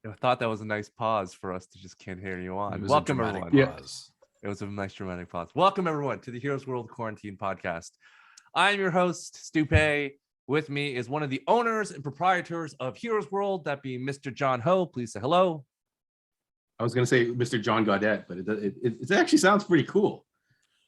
I thought that was a nice pause for us to just can't hear you on. Was Welcome, everyone. pause. It was a nice dramatic pause. Welcome, everyone, to the Heroes World Quarantine Podcast. I'm your host, Stupe. With me is one of the owners and proprietors of Heroes World, that being Mr. John Ho. Please say hello. I was going to say Mr. John Gaudette, but it actually sounds pretty cool.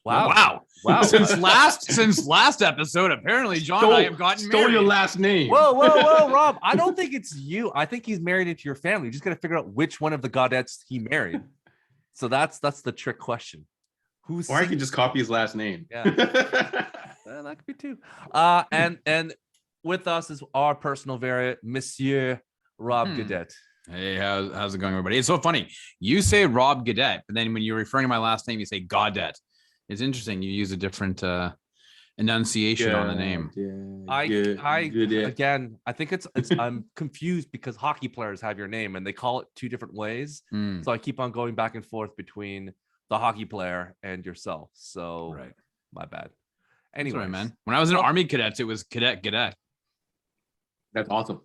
Wow. Since last episode, apparently John and I have gotten married. Stole your last name. Whoa, Rob. I don't think it's you. I think he's married into your family. You just got to figure out which one of the Gaudettes he married. So that's the trick question. Or I can just copy his last name. Yeah. That could be too. And with us is our personal variant, Monsieur Rob Gaudette. Hey, how's it going, everybody? It's so funny. You say Rob Gaudette, but then when you're referring to my last name, you say Gaudette. It's interesting. You use a different enunciation on the name. Again, I think it's I'm confused because hockey players have your name and they call it two different ways. So I keep on going back and forth between the hockey player and yourself. So my bad. Anyway, sorry, man. When I was in Army Cadets, it was Cadet Gaudette. That's awesome.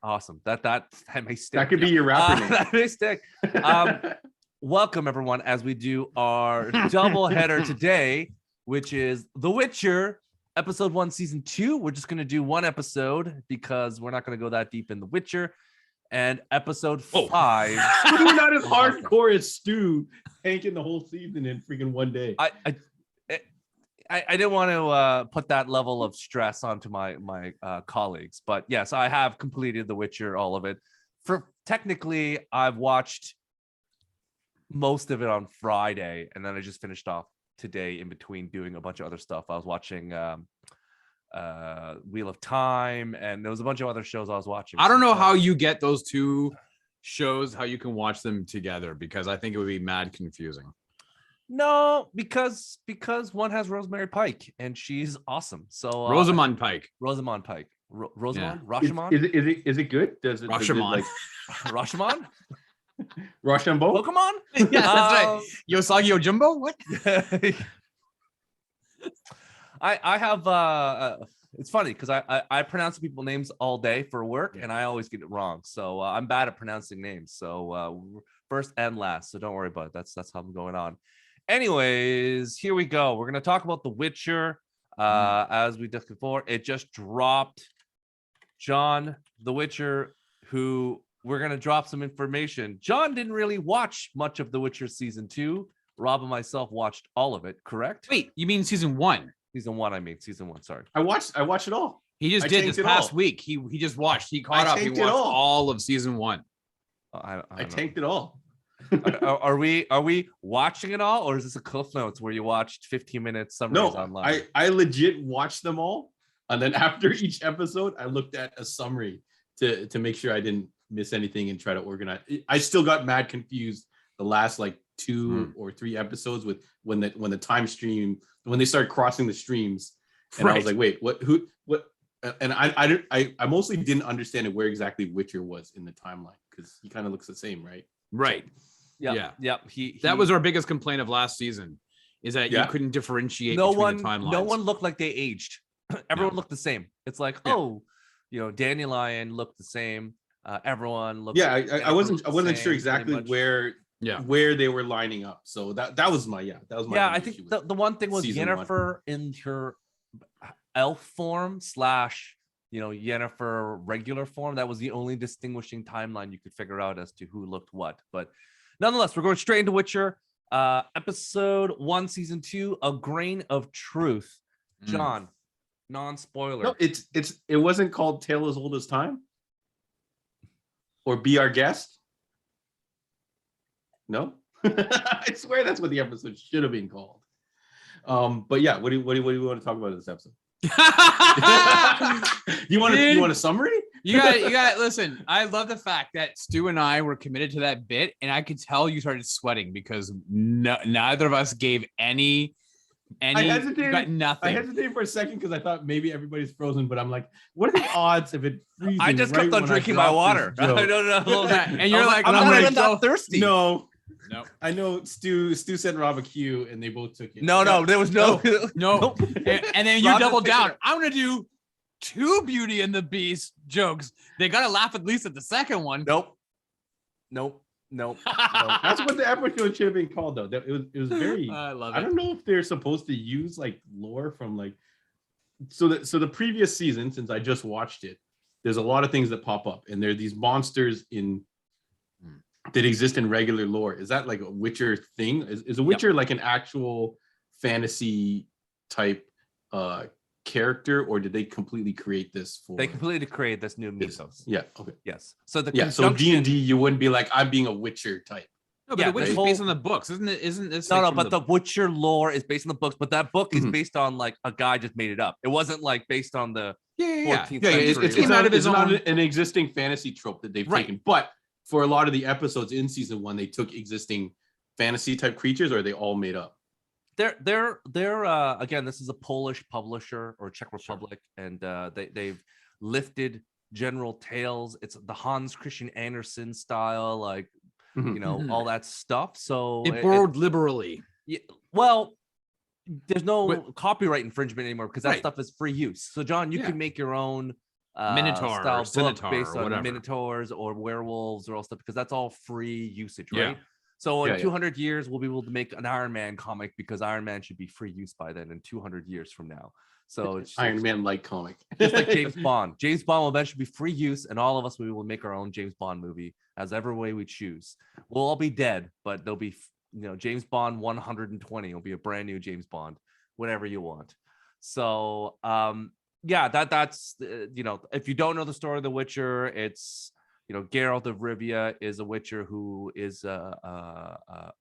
Awesome. That may stick. That could be your rapper name. That may stick. Welcome, everyone, as we do our double header today, which is The Witcher, episode 1, season 2. We're just going to do one episode because we're not going to go that deep in The Witcher. And episode 5. You're not as hardcore as Stu, tanking the whole season in freaking one day. I didn't want to put that level of stress onto my colleagues, but yes, I have completed The Witcher, all of it. Technically, I've watched most of it on Friday, and then I just finished off today in between doing a bunch of other stuff. I was watching Wheel of Time, and there was a bunch of other shows I was watching. I don't know how you get those two shows, how you can watch them together, because I think it would be mad confusing. No, because one has Rosemary Pike, and she's awesome. So Rosamund Pike. Rosamund Pike. Rosamund? Yeah. Rashomon? Is it good? Does it Rashomon. Rashomon? Rochambeau? Pokemon? Yeah, that's right. Yosagi Ojumbo? What? I have it's funny because I pronounce people's names all day for work, and I always get it wrong. So I'm bad at pronouncing names. So first and last. So don't worry about it. That's how I'm going on. Anyways, here we go. We're going to talk about The Witcher. As we discussed before, it just dropped. John, The Witcher, who we're going to drop some information. John didn't really watch much of The Witcher season 2. Rob and myself watched all of it, correct? Wait, you mean season 1? Season 1, I mean. Season 1, sorry. I watched it all. He just did this past week. He just watched. He caught up. He watched all of season 1. I tanked it all. Are we watching it all, or is this a Cliff Notes where you watched 15-minute summaries online? I legit watched them all, and then after each episode, I looked at a summary to make sure I didn't miss anything and try to organize. I still got mad confused the last like 2 or 3 episodes with when the time stream, when they started crossing the streams, and I was like, wait, what? And I mostly didn't understand where exactly Witcher was in the timeline, because he kind of looks the same, right? Right. Yeah. That was our biggest complaint of last season, is that you couldn't differentiate between the timelines. No one looked like they aged. Everyone looked the same. It's like, Dandelion looked the same. Everyone looked. Yeah, I wasn't sure exactly where they were lining up. So that was my I think the one thing was Yennefer in her elf form / Yennefer regular form. That was the only distinguishing timeline you could figure out as to who looked what. But nonetheless, we're going straight into Witcher, episode 1, season 2, A Grain of Truth. John, non-spoiler. No, it wasn't called Tale as Old as Time, or Be Our Guest. No, I swear that's what the episode should have been called. But yeah, what do you want to talk about in this episode? You want a summary? You got listen, I love the fact that Stu and I were committed to that bit, and I could tell you started sweating because neither of us gave any I hesitated. Got nothing. I hesitated for a second because I thought maybe everybody's frozen, but I'm like, what are the odds of it freezing? I just kept on drinking my water. I don't know. And you're like, I'm not even that thirsty. No. I know Stu sent Rob a cue and they both took it. No, there was no. And then you doubled down. I'm gonna do 2 Beauty and the Beast jokes. They gotta laugh at least at the second one. Nope. That's what the episode should have been called, though. It was very. I love it. I don't know if they're supposed to use like lore from like. So the previous season, since I just watched it, there's a lot of things that pop up, and there are these monsters that exist in regular lore. Is that like a Witcher thing? Is a Witcher like an actual fantasy type character, or did they completely create this for? They completely create this new mythos. Yeah. Okay. Yes. So so D&D, you wouldn't be like, I'm being a Witcher type. No, but the Witcher is based on the books, isn't it? Isn't this? But the Witcher lore is based on the books, but that book is based on like a guy just made it up. It wasn't like based on the 14th century. It's not an existing fantasy trope that they've taken, but for a lot of the episodes in season 1, they took existing fantasy type creatures, or are they all made up? They're again, this is a Polish publisher or Czech Republic, and they've lifted general tales. It's the Hans Christian Andersen style, like all that stuff. So it borrowed liberally. Yeah, well, there's no copyright infringement anymore because that stuff is free use. So John, you can make your own Minotaur style or Centaur book based or on whatever. Minotaurs or werewolves or all stuff, because that's all free usage, right? Yeah. So in 200 years, we'll be able to make an Iron Man comic because Iron Man should be free use by then in 200 years from now. So it's Iron Man like comic. just like James Bond. James Bond will eventually be free use, and all of us, we will make our own James Bond movie as every way we choose. We'll all be dead, but there'll be, James Bond 120 will be a brand new James Bond, whatever you want. So, that's if you don't know the story of The Witcher, it's Geralt of Rivia is a Witcher who is a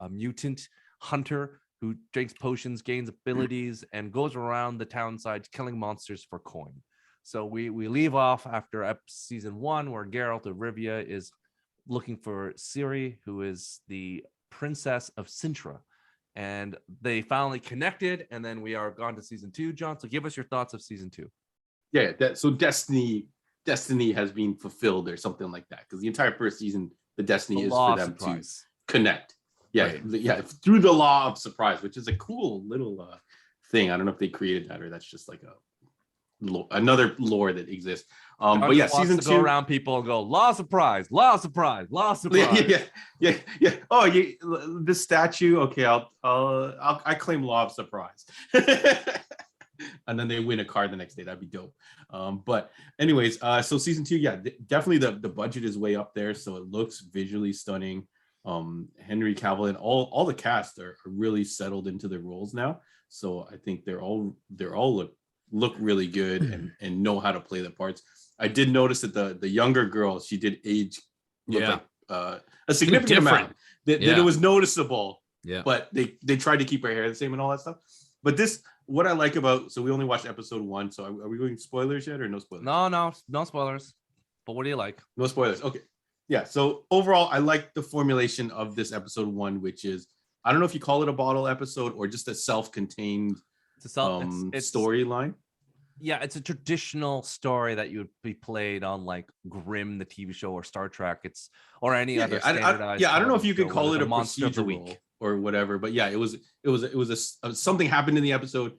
mutant hunter who drinks potions, gains abilities, and goes around the town sides killing monsters for coin. So we leave off after season 1, where Geralt of Rivia is looking for Ciri, who is the princess of Sintra. And they finally connected, and then we are gone to season 2. John, so give us your thoughts of season 2. Yeah, so Destiny has been fulfilled or something like that, because the entire first season, the destiny is for them to connect. Through the law of surprise, which is a cool little thing. I don't know if they created that or that's just like another lore that exists. But yeah, season 2, go around people and go law of surprise, law of surprise, law of surprise. Yeah. Oh, this statue. Okay, I claim law of surprise. And then they win a car the next day. That'd be dope. But anyways, so season 2, definitely the budget is way up there, so it looks visually stunning. Henry Cavill and all the cast are really settled into their roles now, so I think they're all look really good and know how to play the parts. I did notice that the younger girl, she did age like a significant amount, that it was noticeable. But they tried to keep her hair the same and all that stuff. But what I like about, so we only watched episode 1, so are we going spoilers yet or no spoilers? No spoilers. But what do you like? No spoilers. Okay. Yeah. So overall, I like the formulation of this episode 1, which is, I don't know if you call it a bottle episode or just a self-contained storyline. Yeah, it's a traditional story that you would be played on like Grimm, the TV show, or Star Trek. Or any other standardized. I don't know if you could call it a monster of the week or whatever, but yeah, it was something happened in the episode.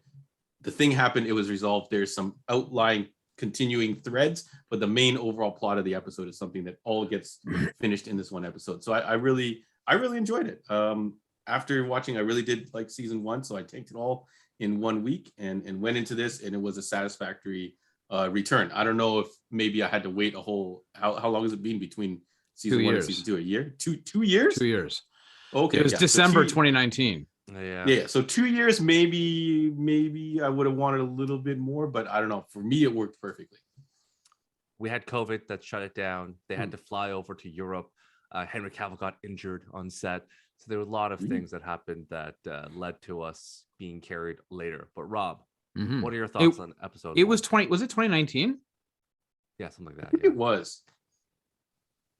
The thing happened. It was resolved. There's some outlying continuing threads, but the main overall plot of the episode is something that all gets finished in this one episode. So I really enjoyed it. After watching, I really did like season 1, so I tanked it all in 1 week and went into this, and it was a satisfactory return. I don't know if maybe I had to wait how long has it been between season 1 and season 2? A year? 2 years? 2 years. Okay, it was December 2019. Yeah. So 2 years, maybe I would have wanted a little bit more, but I don't know. For me, it worked perfectly. We had COVID that shut it down. They had to fly over to Europe. Henry Cavill got injured on set. So there were a lot of things that happened that led to us being carried later. But Rob, what are your thoughts on episode? It was 2019? Yeah, something like that. I think it was.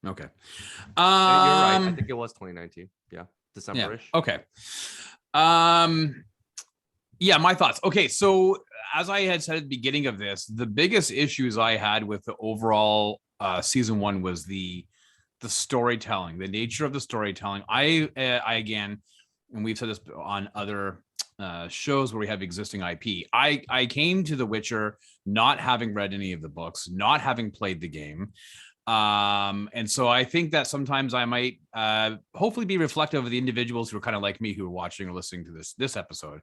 Okay. You're right. I think it was 2019. Yeah. December-ish. Yeah. Okay. Yeah, my thoughts. Okay, so as I had said at the beginning of this, the biggest issues I had with the overall season 1 was the storytelling, the nature of the storytelling. I again, and we've said this on other shows where we have existing IP. I came to The Witcher not having read any of the books, not having played the game. And so I think that sometimes I might hopefully be reflective of the individuals who are kind of like me, who are watching or listening to this episode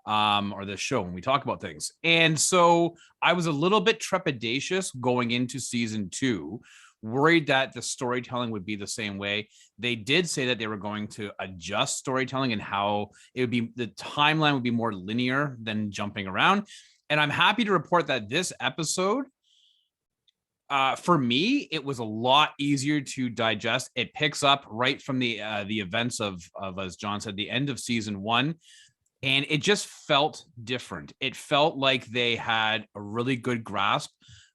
or this show when we talk about things. And so I was a little bit trepidatious going into season 2, worried that the storytelling would be the same way. They did say that they were going to adjust storytelling and how it would be, the timeline would be more linear than jumping around. And I'm happy to report that this episode, for me, it was a lot easier to digest. It picks up right from the events of, as John said, the end of season 1. And it just felt different. It felt like they had a really good grasp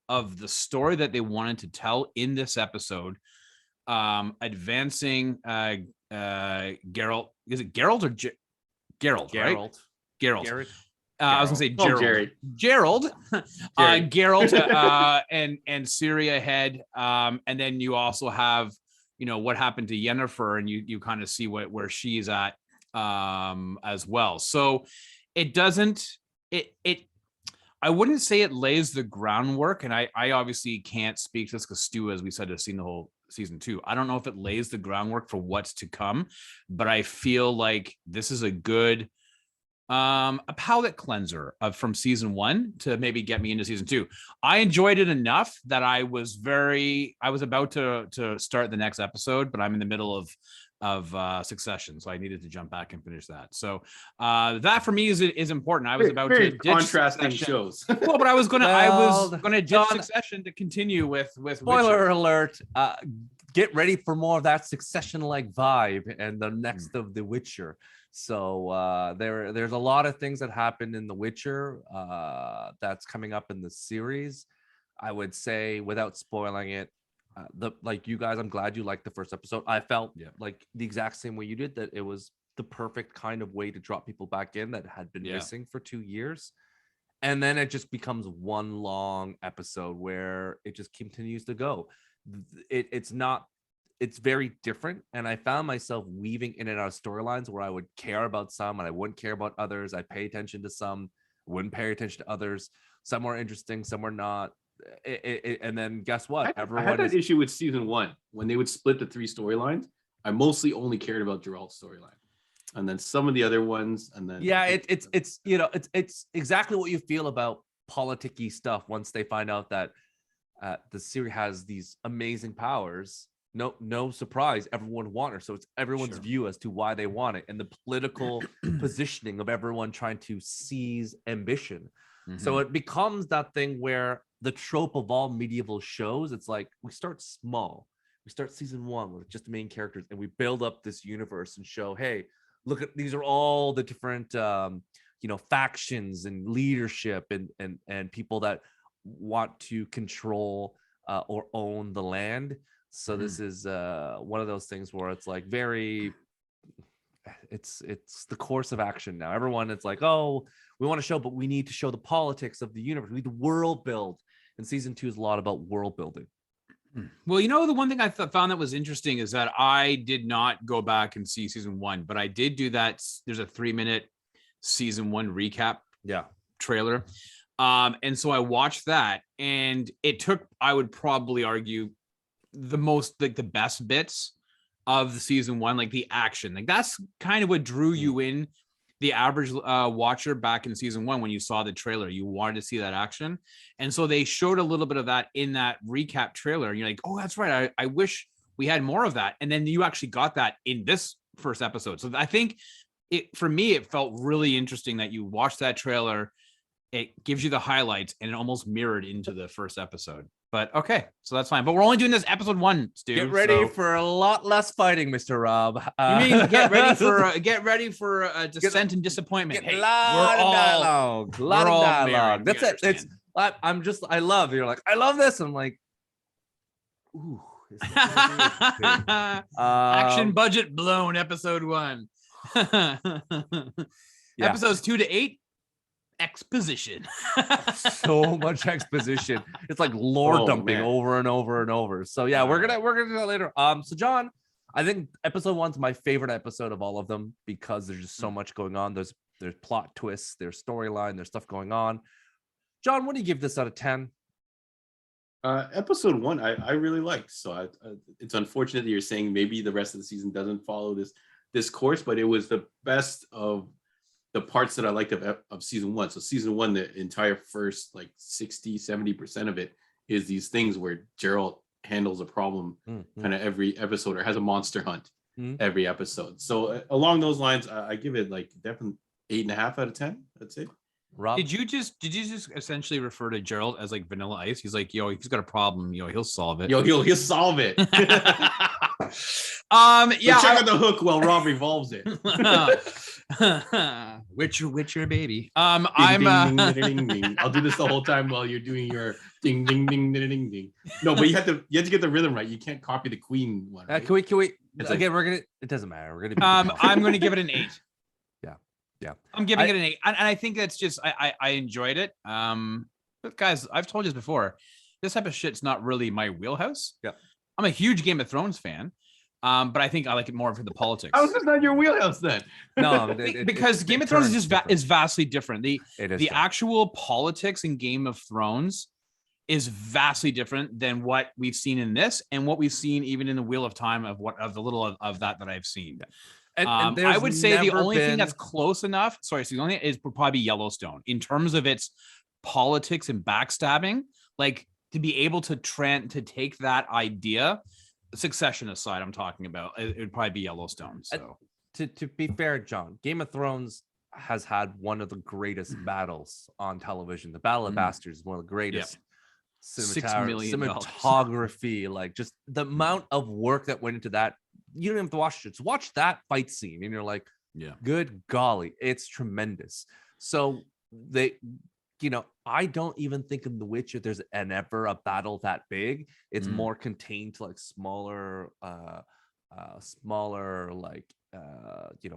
of the story that they wanted to tell in this episode, advancing Geralt. Is it Geralt or Geralt? Right? Geralt. I was gonna say Gerald. Geralt and Ciri ahead. And then you also have, what happened to Yennefer, and you kind of see where she's at as well. So it doesn't, I wouldn't say it lays the groundwork, and I obviously can't speak to this because Stu, as we said, has seen the whole season 2. I don't know if it lays the groundwork for what's to come, but I feel like this is a good a palate cleanser from season 1 to maybe get me into season 2. I enjoyed it enough that I was about to start the next episode, but I'm in the middle of Succession, so I needed to jump back and finish that. So that for me is important. I was about to ditch contrasting Succession. shows. Well, but I was gonna ditch Succession to continue with Spoiler Witcher. alert. Get ready for more of that Succession-like vibe and the next of The Witcher. So there's a lot of things that happened in The Witcher that's coming up in the series. I would say, without spoiling it, like you guys, I'm glad you liked the first episode. I felt like the exact same way you did, that it was the perfect kind of way to drop people back in that had been missing for 2 years. And then it just becomes one long episode where it just continues to go. It's very different. And I found myself weaving in and out of storylines where I would care about some and I wouldn't care about others. I'd pay attention to some, wouldn't pay attention to others. Some were interesting, some were not. And then guess what? I had that issue with season 1 when they would split the 3 storylines. I mostly only cared about Geralt's storyline, and then some of the other ones, and then it's exactly what you feel about politicky stuff once they find out that the series has these amazing powers. No surprise, everyone want her, so it's everyone's view as to why they want it, and the political positioning of everyone trying to seize ambition. So it becomes that thing where the trope of all medieval shows, it's like we start small. We start season 1 with just the main characters, and we build up this universe and show, hey, look at, these are all the different factions and leadership and people that want to control or own the land. So this is one of those things where it's like it's the course of action now. Everyone, it's like, oh, we want to show, but we need to show the politics of the universe. We need the world build. And season 2 is a lot about world building. Well, the one thing I found that was interesting is that I did not go back and see season 1, but I did do that. There's a 3-minute season 1 recap trailer. And so I watched that, and it took, I would probably argue, the most, like, the best bits of the season 1, like the action. Like that's kind of what drew you in, the average watcher back in season 1. When you saw the trailer, you wanted to see that action. And so they showed a little bit of that in that recap trailer. And you're like, oh, that's right. I wish we had more of that. And then you actually got that in this first episode. So I think for me, it felt really interesting that you watched that trailer. It gives you the highlights, and it almost mirrored into the first episode. But okay, so that's fine. But we're only doing this episod 1, Stu. Get ready for a lot less fighting, Mr. Rob. You mean get ready for a descent and disappointment? Hey, we're all dialogue. That's it. Understand. I love. You're like, I love this. I'm like, ooh. Action budget blown. Episode 1. Episodes 2 to 8. Exposition. So much exposition. It's like lore dumping over and over and over. So yeah, we're gonna do that later. So John, I think episode 1's my favorite episode of all of them because there's just so much going on. There's there's plot twists, there's storyline, there's stuff going on. John, what do you give this out of 10? Episode 1, I really liked. So it's unfortunate that you're saying maybe the rest of the season doesn't follow this course, but it was the best of the parts that I liked of season 1. So season 1, the entire first like 60-70% of it is these things where Geralt handles a problem kind of every episode, or has a monster hunt every episode. So along those lines, I give it like definitely 8.5 out of 10. I'd say. Rob, did you just essentially refer to Gerald as like Vanilla Ice? He's like, yo, he's got a problem. Yo, he'll solve it. Yo, he'll solve it. Yeah. So check out the hook while Rob revolves it. Witcher, baby. Ding, ding, ding, ding, ding. I'll do this the whole time while you're doing your ding, ding, ding, ding, ding, ding. No, but you have to get the rhythm right. You can't copy the Queen one. Right? Can we? It's again, we're gonna. It doesn't matter. We're gonna. I'm gonna give it an 8. Yeah, I'm giving it an 8, and I think that's just I enjoyed it. But guys, I've told you this before. This type of shit's not really my wheelhouse. Yeah, I'm a huge Game of Thrones fan, but I think I like it more for the politics. How is this not your wheelhouse then? No, because Game of Thrones is vastly different. The different. actual politics in Game of Thrones is vastly different than what we've seen in this, and what we've seen even in the Wheel of Time of the little of that I've seen. Yeah. And I would say the only thing that's close enough, so the only is would probably be Yellowstone in terms of its politics and backstabbing. Like to be able to take that idea, Succession aside, I'm talking about, it would probably be Yellowstone. So to be fair, John, Game of Thrones has had one of the greatest battles on television. The Battle of Bastards is one of the greatest. $6 million cinematography, like just the amount of work that went into that. You don't have to watch it. Just watch that fight scene, and you're like, yeah, good golly, it's tremendous. So I don't even think in The Witcher there's ever a battle that big. It's more contained to like smaller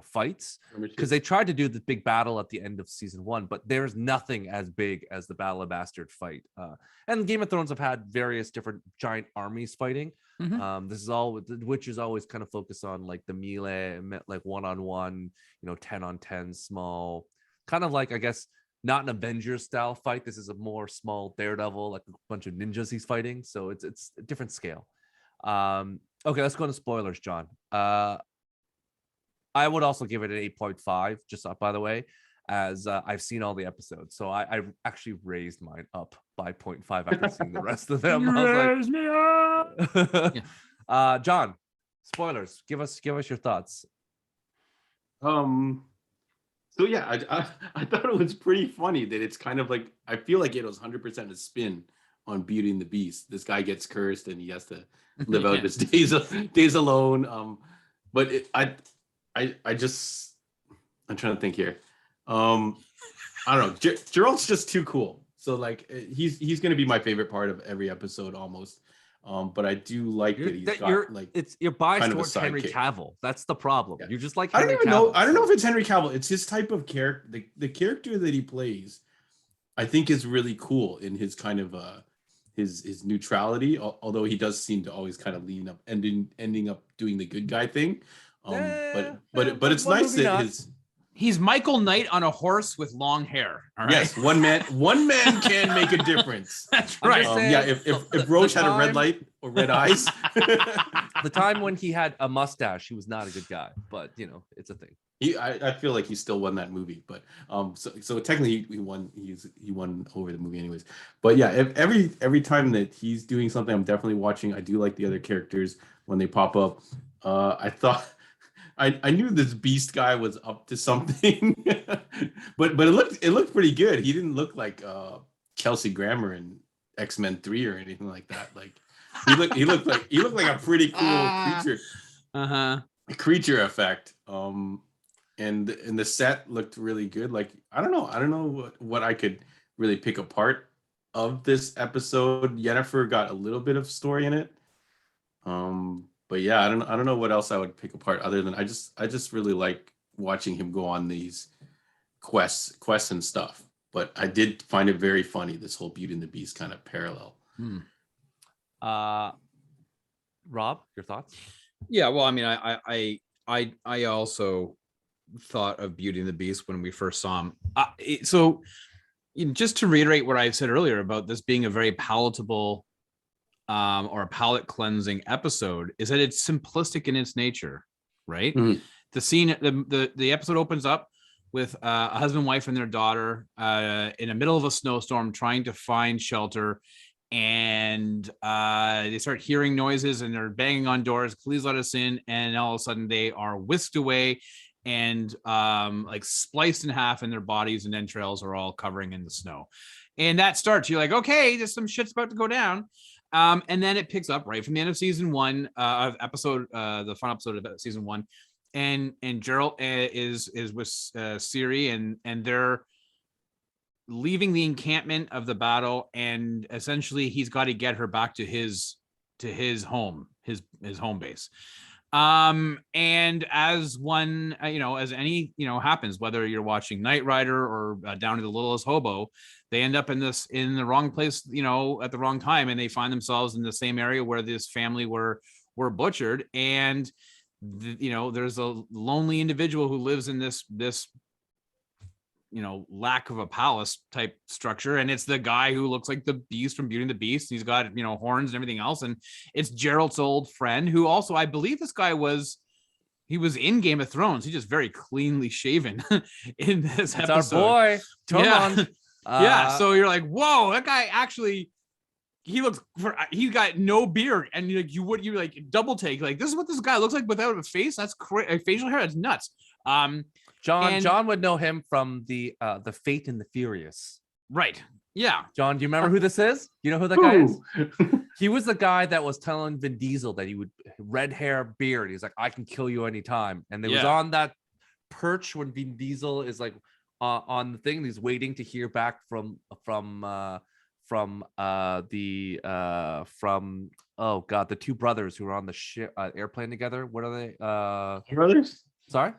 fights, because they tried to do the big battle at the end of season 1, but there's nothing as big as the Battle of Bastard fight. And Game of Thrones have had various different giant armies fighting. This is all The Witcher's always kind of focused on like the melee, like 1-on-1, 10-on-10 small, kind of like, I guess, not an Avengers style fight. This is a more small Daredevil, like a bunch of ninjas he's fighting. So it's a different scale. Okay, let's go into spoilers, John. I would also give it an 8.5, just by the way, as I've seen all the episodes. So I actually raised mine up by 0.5 after seeing the rest of them. Raise me up. John, spoilers. Give us your thoughts. So yeah, I thought it was pretty funny that it's kind of like, I feel like it was 100% a spin on Beauty and the Beast. This guy gets cursed and he has to live out his days alone. But I'm trying to think here. I don't know. Gerald's just too cool. So like he's gonna be my favorite part of every episode almost. But I do like that he's got like, you're biased kind of a towards Henry sidekick. Cavill. That's the problem. Yeah. You just like I don't Henry even know. Cavill, I don't know if it's Henry Cavill. It's his type of character. The character that he plays, I think, is really cool in his kind of his neutrality. Although he does seem to always kind of lean up, ending up doing the good guy thing. But it's nice that he's Michael Knight on a horse with long hair. All right. Yes, one man can make a difference. That's right. Yeah, if Roach had a red light or red eyes, the time when he had a mustache, he was not a good guy. But it's a thing. I feel like he still won that movie, but so technically he won. He won over the movie anyways. But yeah, every time that he's doing something, I'm definitely watching. I do like the other characters when they pop up. I thought. I knew this Beast guy was up to something, but it looked pretty good. He didn't look like Kelsey Grammer in X-Men 3 or anything like that. Like he looked like a pretty cool creature effect. And the set looked really good. Like I don't know what I could really pick apart of this episode. Yennefer got a little bit of story in it. But yeah, I don't know what else I would pick apart other than I just really like watching him go on these quests and stuff. But I did find it very funny, this whole Beauty and the Beast kind of parallel. Rob, your thoughts? Yeah, well, I mean, I also thought of Beauty and the Beast when we first saw him. So just to reiterate what I said earlier about this being a very palatable or a palate cleansing episode, is that it's simplistic in its nature, right? Mhm. The scene, the episode opens up with a husband, wife, and their daughter in the middle of a snowstorm trying to find shelter. And they start hearing noises and they're banging on doors. Please let us in. And all of a sudden they are whisked away and like spliced in half, and their bodies and entrails are all covering in the snow. And that starts, you're like, okay, there's some shit's about to go down. And then it picks up right from the end of season one of episode, the final episode of season one. And Geralt is with Ciri, and they're leaving the encampment of the battle, and essentially he's got to get her back to his home, his home base. And as one, as any, happens, whether you're watching Knight Rider or Down to the Littlest Hobo, they end up in the wrong place, at the wrong time, and they find themselves in the same area where this family were butchered. And there's a lonely individual who lives in this lack of a palace type structure, and it's the guy who looks like the Beast from Beauty and the Beast. He's got horns and everything else, and it's Geralt's old friend, who also, I believe, this guy was in Game of Thrones. He's just very cleanly shaven in this It's episode. our boy Yeah. Yeah, so you're like, whoa, that guy actually, he got no beard, and you like double take, like, this is what this guy looks like without a face. That's crazy. Facial hair, that's nuts. John would know him from the Fate and the Furious. Right. Yeah. John, do you remember who this is? You know who that guy is? He was the guy that was telling Vin Diesel that he would red hair, beard. He's like, I can kill you anytime. And they was on that perch when Vin Diesel is like on the thing. He's waiting to hear back from the two brothers who were on the airplane together. What are they? Brothers? Sorry?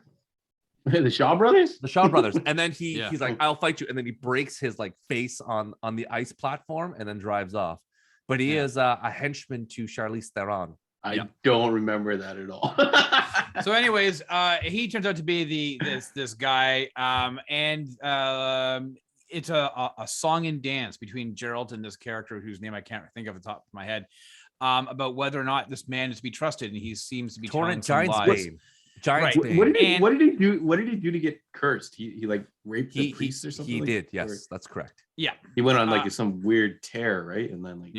The Shaw brothers? The Shaw brothers. And then he's like, I'll fight you. And then he breaks his like face on the ice platform and then drives off. But he is a henchman to Charlize Theron. I don't remember that at all. So anyways, he turns out to be this guy. And it's a song and dance between Geralt and this character whose name I can't think of off the top of my head, about whether or not this man is to be trusted. And he seems to be telling some lies. Giants. Right. What did he do? What did he do to get cursed? He like raped the priest or something. He like did. that? Yes, that's correct. Yeah. He went on like some weird tear, right? And then like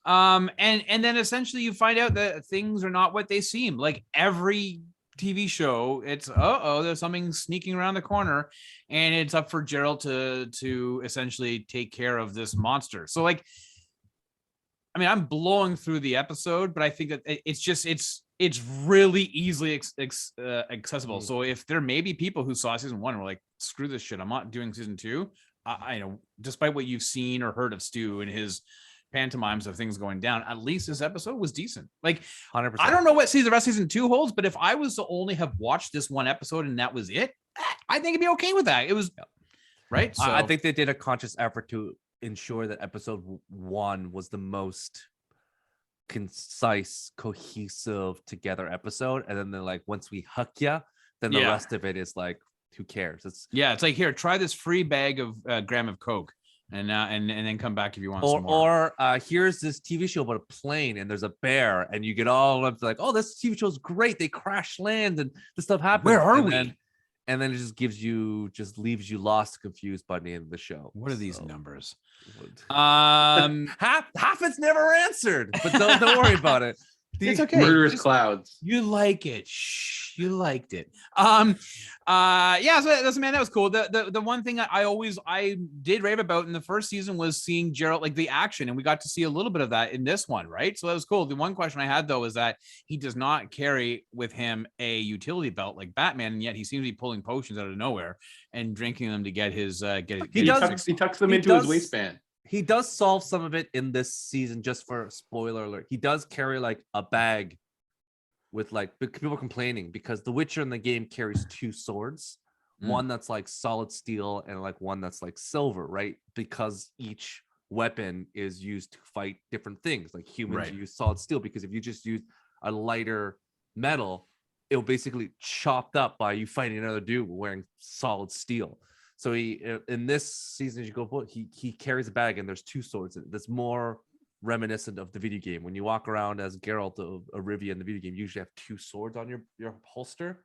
and then essentially you find out that things are not what they seem. Like every TV show, it's there's something sneaking around the corner, and it's up for Geralt to essentially take care of this monster. So like, I mean, I'm blowing through the episode, but I think that it's really easily accessible. So if there may be people who saw season one and were like, screw this shit, I'm not doing season two. I know, despite what you've seen or heard of Stu and his pantomimes of things going down, at least this episode was decent. Like 100%. I don't know what the rest of season two holds, but if I was to only have watched this one episode and that was it, I think it'd be okay with that. It was right. So I think they did a conscious effort to ensure that episode one was the most concise, cohesive, together episode, and then they're like, once we hook you, then the rest of it is like, who cares? It's like, here, try this free bag of gram of Coke, and then come back if you want some more. Or here's this TV show about a plane and there's a bear, and you get all up to like, oh, this TV show is great. They crash land and this stuff happens. Where are we? And then it just leaves you lost, confused by the end of the show. What are these numbers? Half it's never answered, but don't worry about it. It's okay. Murderous clouds. You like it. Shh, you liked it. So that's, man, that was cool. The one thing I did rave about in the first season was seeing Geralt, like the action, and we got to see a little bit of that in this one, right? So that was cool. The one question I had though is that he does not carry with him a utility belt like Batman, and yet he seems to be pulling potions out of nowhere and drinking them to get his He tucks them into his waistband. He does solve some of it in this season. Just for spoiler alert, he does carry like a bag with like people complaining because the Witcher in the game carries two swords, one that's like solid steel and like one that's like silver, right? Because each weapon is used to fight different things. Like humans use solid steel because if you just use a lighter metal, it'll basically chopped up by you fighting another dude wearing solid steel. So he in this season, as you go, he carries a bag and there's 2 swords in it. That's more reminiscent of the video game. When you walk around as Geralt of Rivia in the video game, you usually have 2 swords on your holster.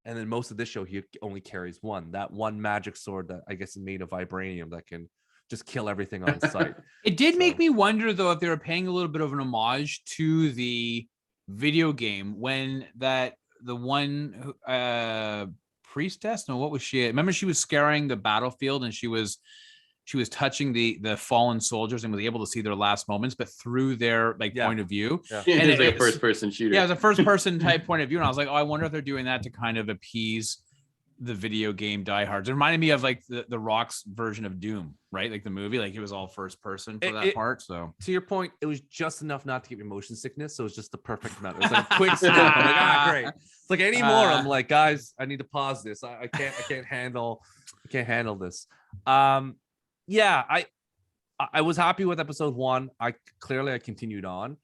And then most of this show, he only carries 1. That one magic sword that I guess is made of vibranium that can just kill everything on sight. It did make me wonder, though, if they were paying a little bit of an homage to the video game when the one priestess. No, what was she? Remember, she was scouring the battlefield and she was touching the fallen soldiers and was able to see their last moments, but through their point of view. Yeah. And it's like a first-person shooter. Yeah, it was a first-person type point of view, and I was like, oh, I wonder if they're doing that to kind of appease the video game diehards. It reminded me of like the Rock's version of Doom, right? Like the movie, like it was all first person for that part. So to your point, it was just enough not to give me motion sickness. So it was just the perfect amount. It was like a quick snap. I'm like, great. It's like anymore. I'm like, guys, I need to pause this. I can't handle this. Yeah, I was happy with episode 1. I continued on,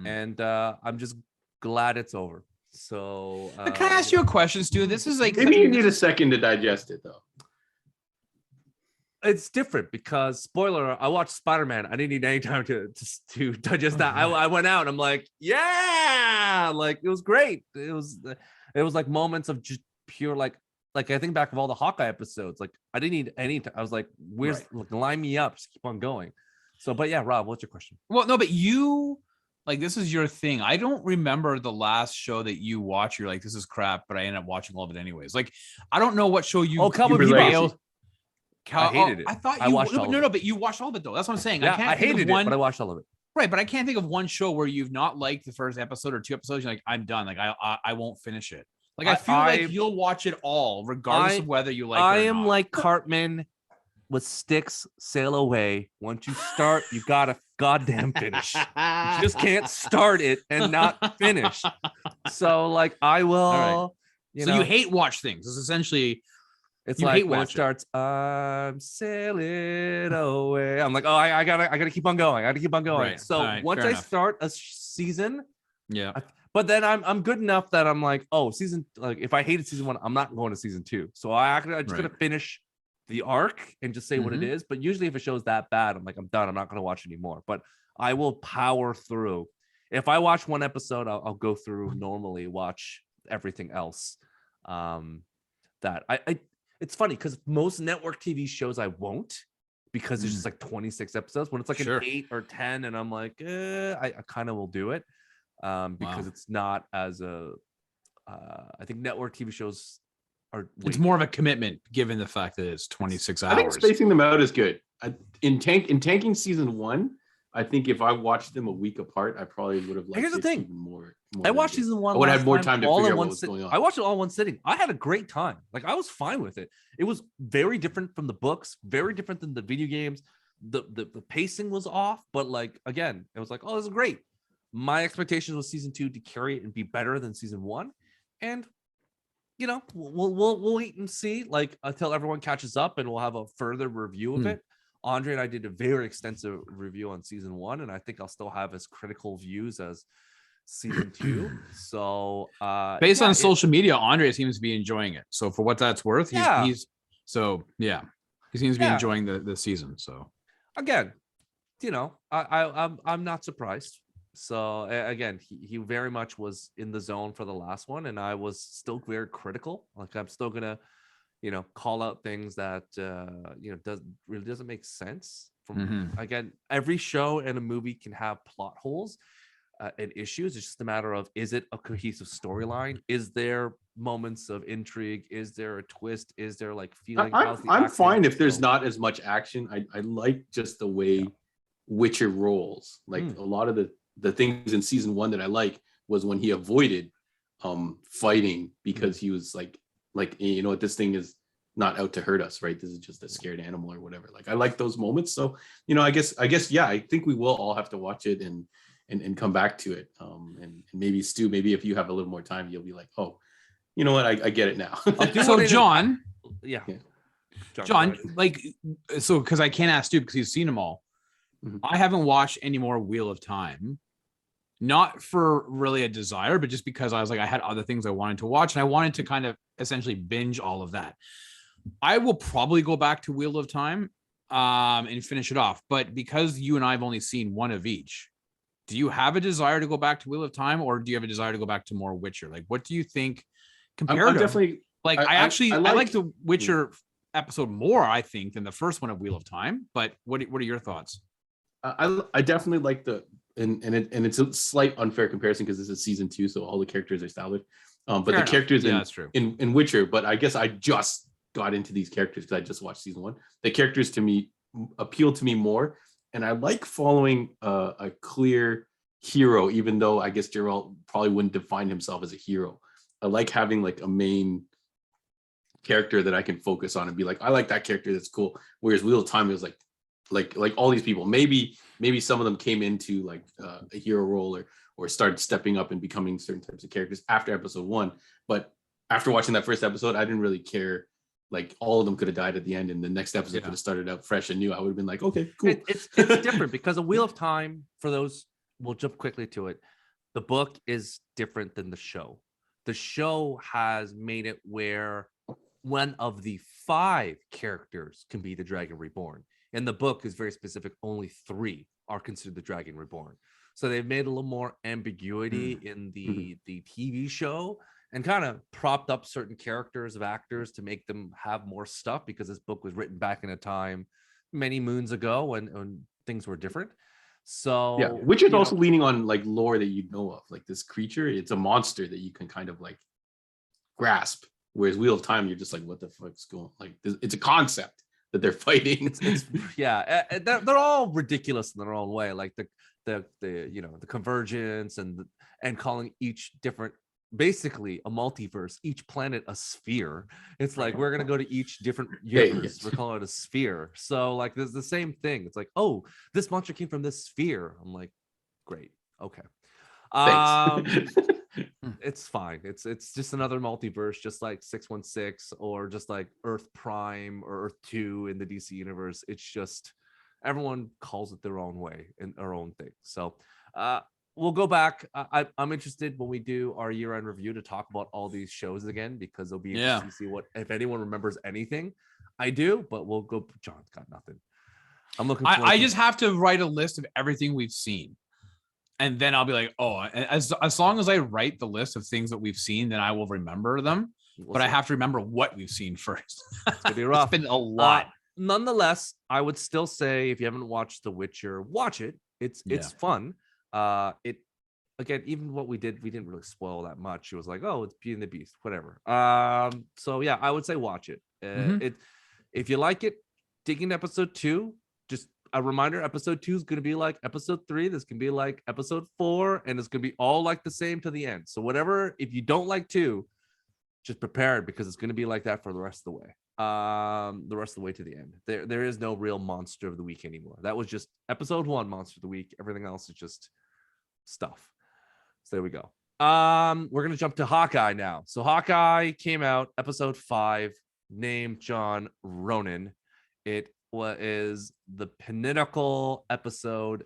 and I'm just glad it's over. So can I ask you a question, Stu? This is like maybe you need a second to digest it, though. It's different because spoiler, I watched Spider-Man. I didn't need any time to digest that. I went out and I'm like, yeah, like it was great. It was like moments of just pure like I think back of all the Hawkeye episodes. Like I didn't need any time. I was like, where's line me up, just keep on going. So, but yeah, Rob, what's your question? Well, no, but you like this is your thing. I don't remember the last show that you watch. You're like, this is crap, but I ended up watching all of it anyways. Like, I don't know what show you. Oh, Cowboy Bebop. I hated it. I thought I watched all of it. No, but you watched all of it though. That's what I'm saying. Yeah, I hated it, but I watched all of it. Right, but I can't think of one show where you've not liked the first episode or 2 episodes. You're like, I'm done. Like, I won't finish it. Like, I feel like you'll watch it all, regardless of whether you like it or not. I am like Cartman with sticks, sail away. Once you start, you gotta goddamn finish. You just can't start it and not finish. So, like, I will. All right. You hate watch things. It's essentially. It's like when it starts, I'm sailing away. I'm like, oh, I gotta keep on going. I gotta keep on going. Right. So once I start a season, but then I'm good enough that I'm like, oh, if I hated season 1, I'm not going to season 2. So I just gonna finish the arc and just say what it is. But usually if a show's that bad, I'm like, I'm done. I'm not gonna watch anymore. But I will power through. If I watch one episode, I'll go through normally, watch everything else. It's funny because most network TV shows I won't, because it's just like 26 episodes. When it's like an 8 or 10, and I'm like, I kind of will do it because it's not as I think network TV shows are. It's more of a commitment given the fact that it's 26 hours. I think spacing them out is good. In tanking season 1, I think if I watched them a week apart, I probably would have liked Here's the thing. Even more I watched season 1. I would have had more time to figure out what was going on. I watched it all in one sitting. I had a great time. Like, I was fine with it. It was very different from the books, very different than the video games. The pacing was off, but like, again, it was like, oh, this is great. My expectations was season 2 to carry it and be better than season 1. And we'll wait and see, like, until everyone catches up, and we'll have a further review of it. Andre and I did a very extensive review on season 1, and I think I'll still have as critical views as season 2. So based on social media, Andre seems to be enjoying it. So for what that's worth, he seems to be enjoying the season. So again, I'm not surprised. So again, he very much was in the zone for the last one, and I was still very critical. Like, I'm still gonna call out things that doesn't make sense. Again, every show and a movie can have plot holes and issues. It's just a matter of, is it a cohesive storyline? Is there moments of intrigue? Is there a twist? Is there like feeling? I'm fine if there's not as much action. I like just the way Witcher rolls. Like a lot of the things in season 1 that I like was when he avoided fighting because he was like, this thing is not out to hurt us, right? This is just a scared animal or whatever. Like, I like those moments. So, I guess, I think we will all have to watch it and come back to it. And maybe Stu, maybe if you have a little more time, you'll be like, oh, you know what? I get it now. So John, John, like, so, cause I can't ask Stu because he's seen them all. I haven't watched any more Wheel of Time. not for really a desire, but just because I was like, I had other things I wanted to watch and I wanted to kind of essentially binge all of that. I will probably go back to Wheel of Time and finish it off. But because you and I have only seen one of each, do you have a desire to go back to Wheel of Time, or do you have a desire to go back to more Witcher? Like, what do you think compared I'm to definitely like I like like the Witcher episode more, I think, than the first one of Wheel of Time. But what are your thoughts? I definitely like the and it's a slight unfair comparison because this is season 2, so all the characters are established. But Fair the enough. characters that's true. in Witcher, but I guess I just got into these characters because I just watched season 1. The characters to me appeal to me more, and I like following a clear hero, even though I guess Geralt probably wouldn't define himself as a hero. I like having like a main character that I can focus on and be like, I like that character, that's cool. Whereas Wheel of Time is like all these people, maybe some of them came into like a hero role or started stepping up and becoming certain types of characters after episode 1. But after watching that first episode, I didn't really care. Like all of them could have died at the end, and the next episode could have started out fresh and new. I would have been like, okay, cool. It's different because a Wheel of Time, for those, we'll jump quickly to it. The book is different than the show. The show has made it where one of the 5 characters can be the Dragon Reborn. And the book is very specific. Only 3 are considered the Dragon Reborn. So they've made a little more ambiguity in the TV show and kind of propped up certain characters of actors to make them have more stuff, because this book was written back in a time many moons ago when things were different. So yeah, which is also leaning on like lore that you know of, like this creature. It's a monster that you can kind of like grasp. Whereas Wheel of Time, you're just like, what the fuck's going? Like, it's a concept that they're fighting. They're all ridiculous in their own way. Like the convergence and calling each different, basically a multiverse, each planet a sphere. It's like we're gonna go to each different universe. We're calling it a sphere. So like there's the same thing. It's like, oh, this monster came from this sphere. I'm like, great, okay. It's fine. It's just another multiverse, just like 616 or just like Earth Prime or Earth 2 in the DC universe. It's just everyone calls it their own way and their own thing. So we'll go back. I'm interested when we do our year-end review to talk about all these shows again, because it'll be interesting to see what, if anyone remembers anything. I do, but we'll go. John's got nothing. I'm looking. I just have to write a list of everything we've seen, and then I'll be like, oh, as long as I write the list of things that we've seen, then I will remember them. But I have to remember what we've seen first. It's gonna be rough. It's been a lot. Nonetheless, I would still say if you haven't watched The Witcher, watch it. It's fun. It again, even what we didn't really spoil that much. It was like, oh, it's Beauty and the Beast, whatever. So yeah, I would say watch it. If you like it, dig into episode 2. Just a reminder, episode 2 is going to be like episode 3. This can be like episode 4, and it's going to be all like the same to the end. So whatever, if you don't like 2, just prepare it, because it's going to be like that for the rest of the way. The rest of the way to the end. There is no real monster of the week anymore. That was just episode 1 monster of the week. Everything else is just stuff. So there we go. We're gonna jump to Hawkeye now. So Hawkeye came out, episode 5, named John Ronan. It is the pinnacle episode,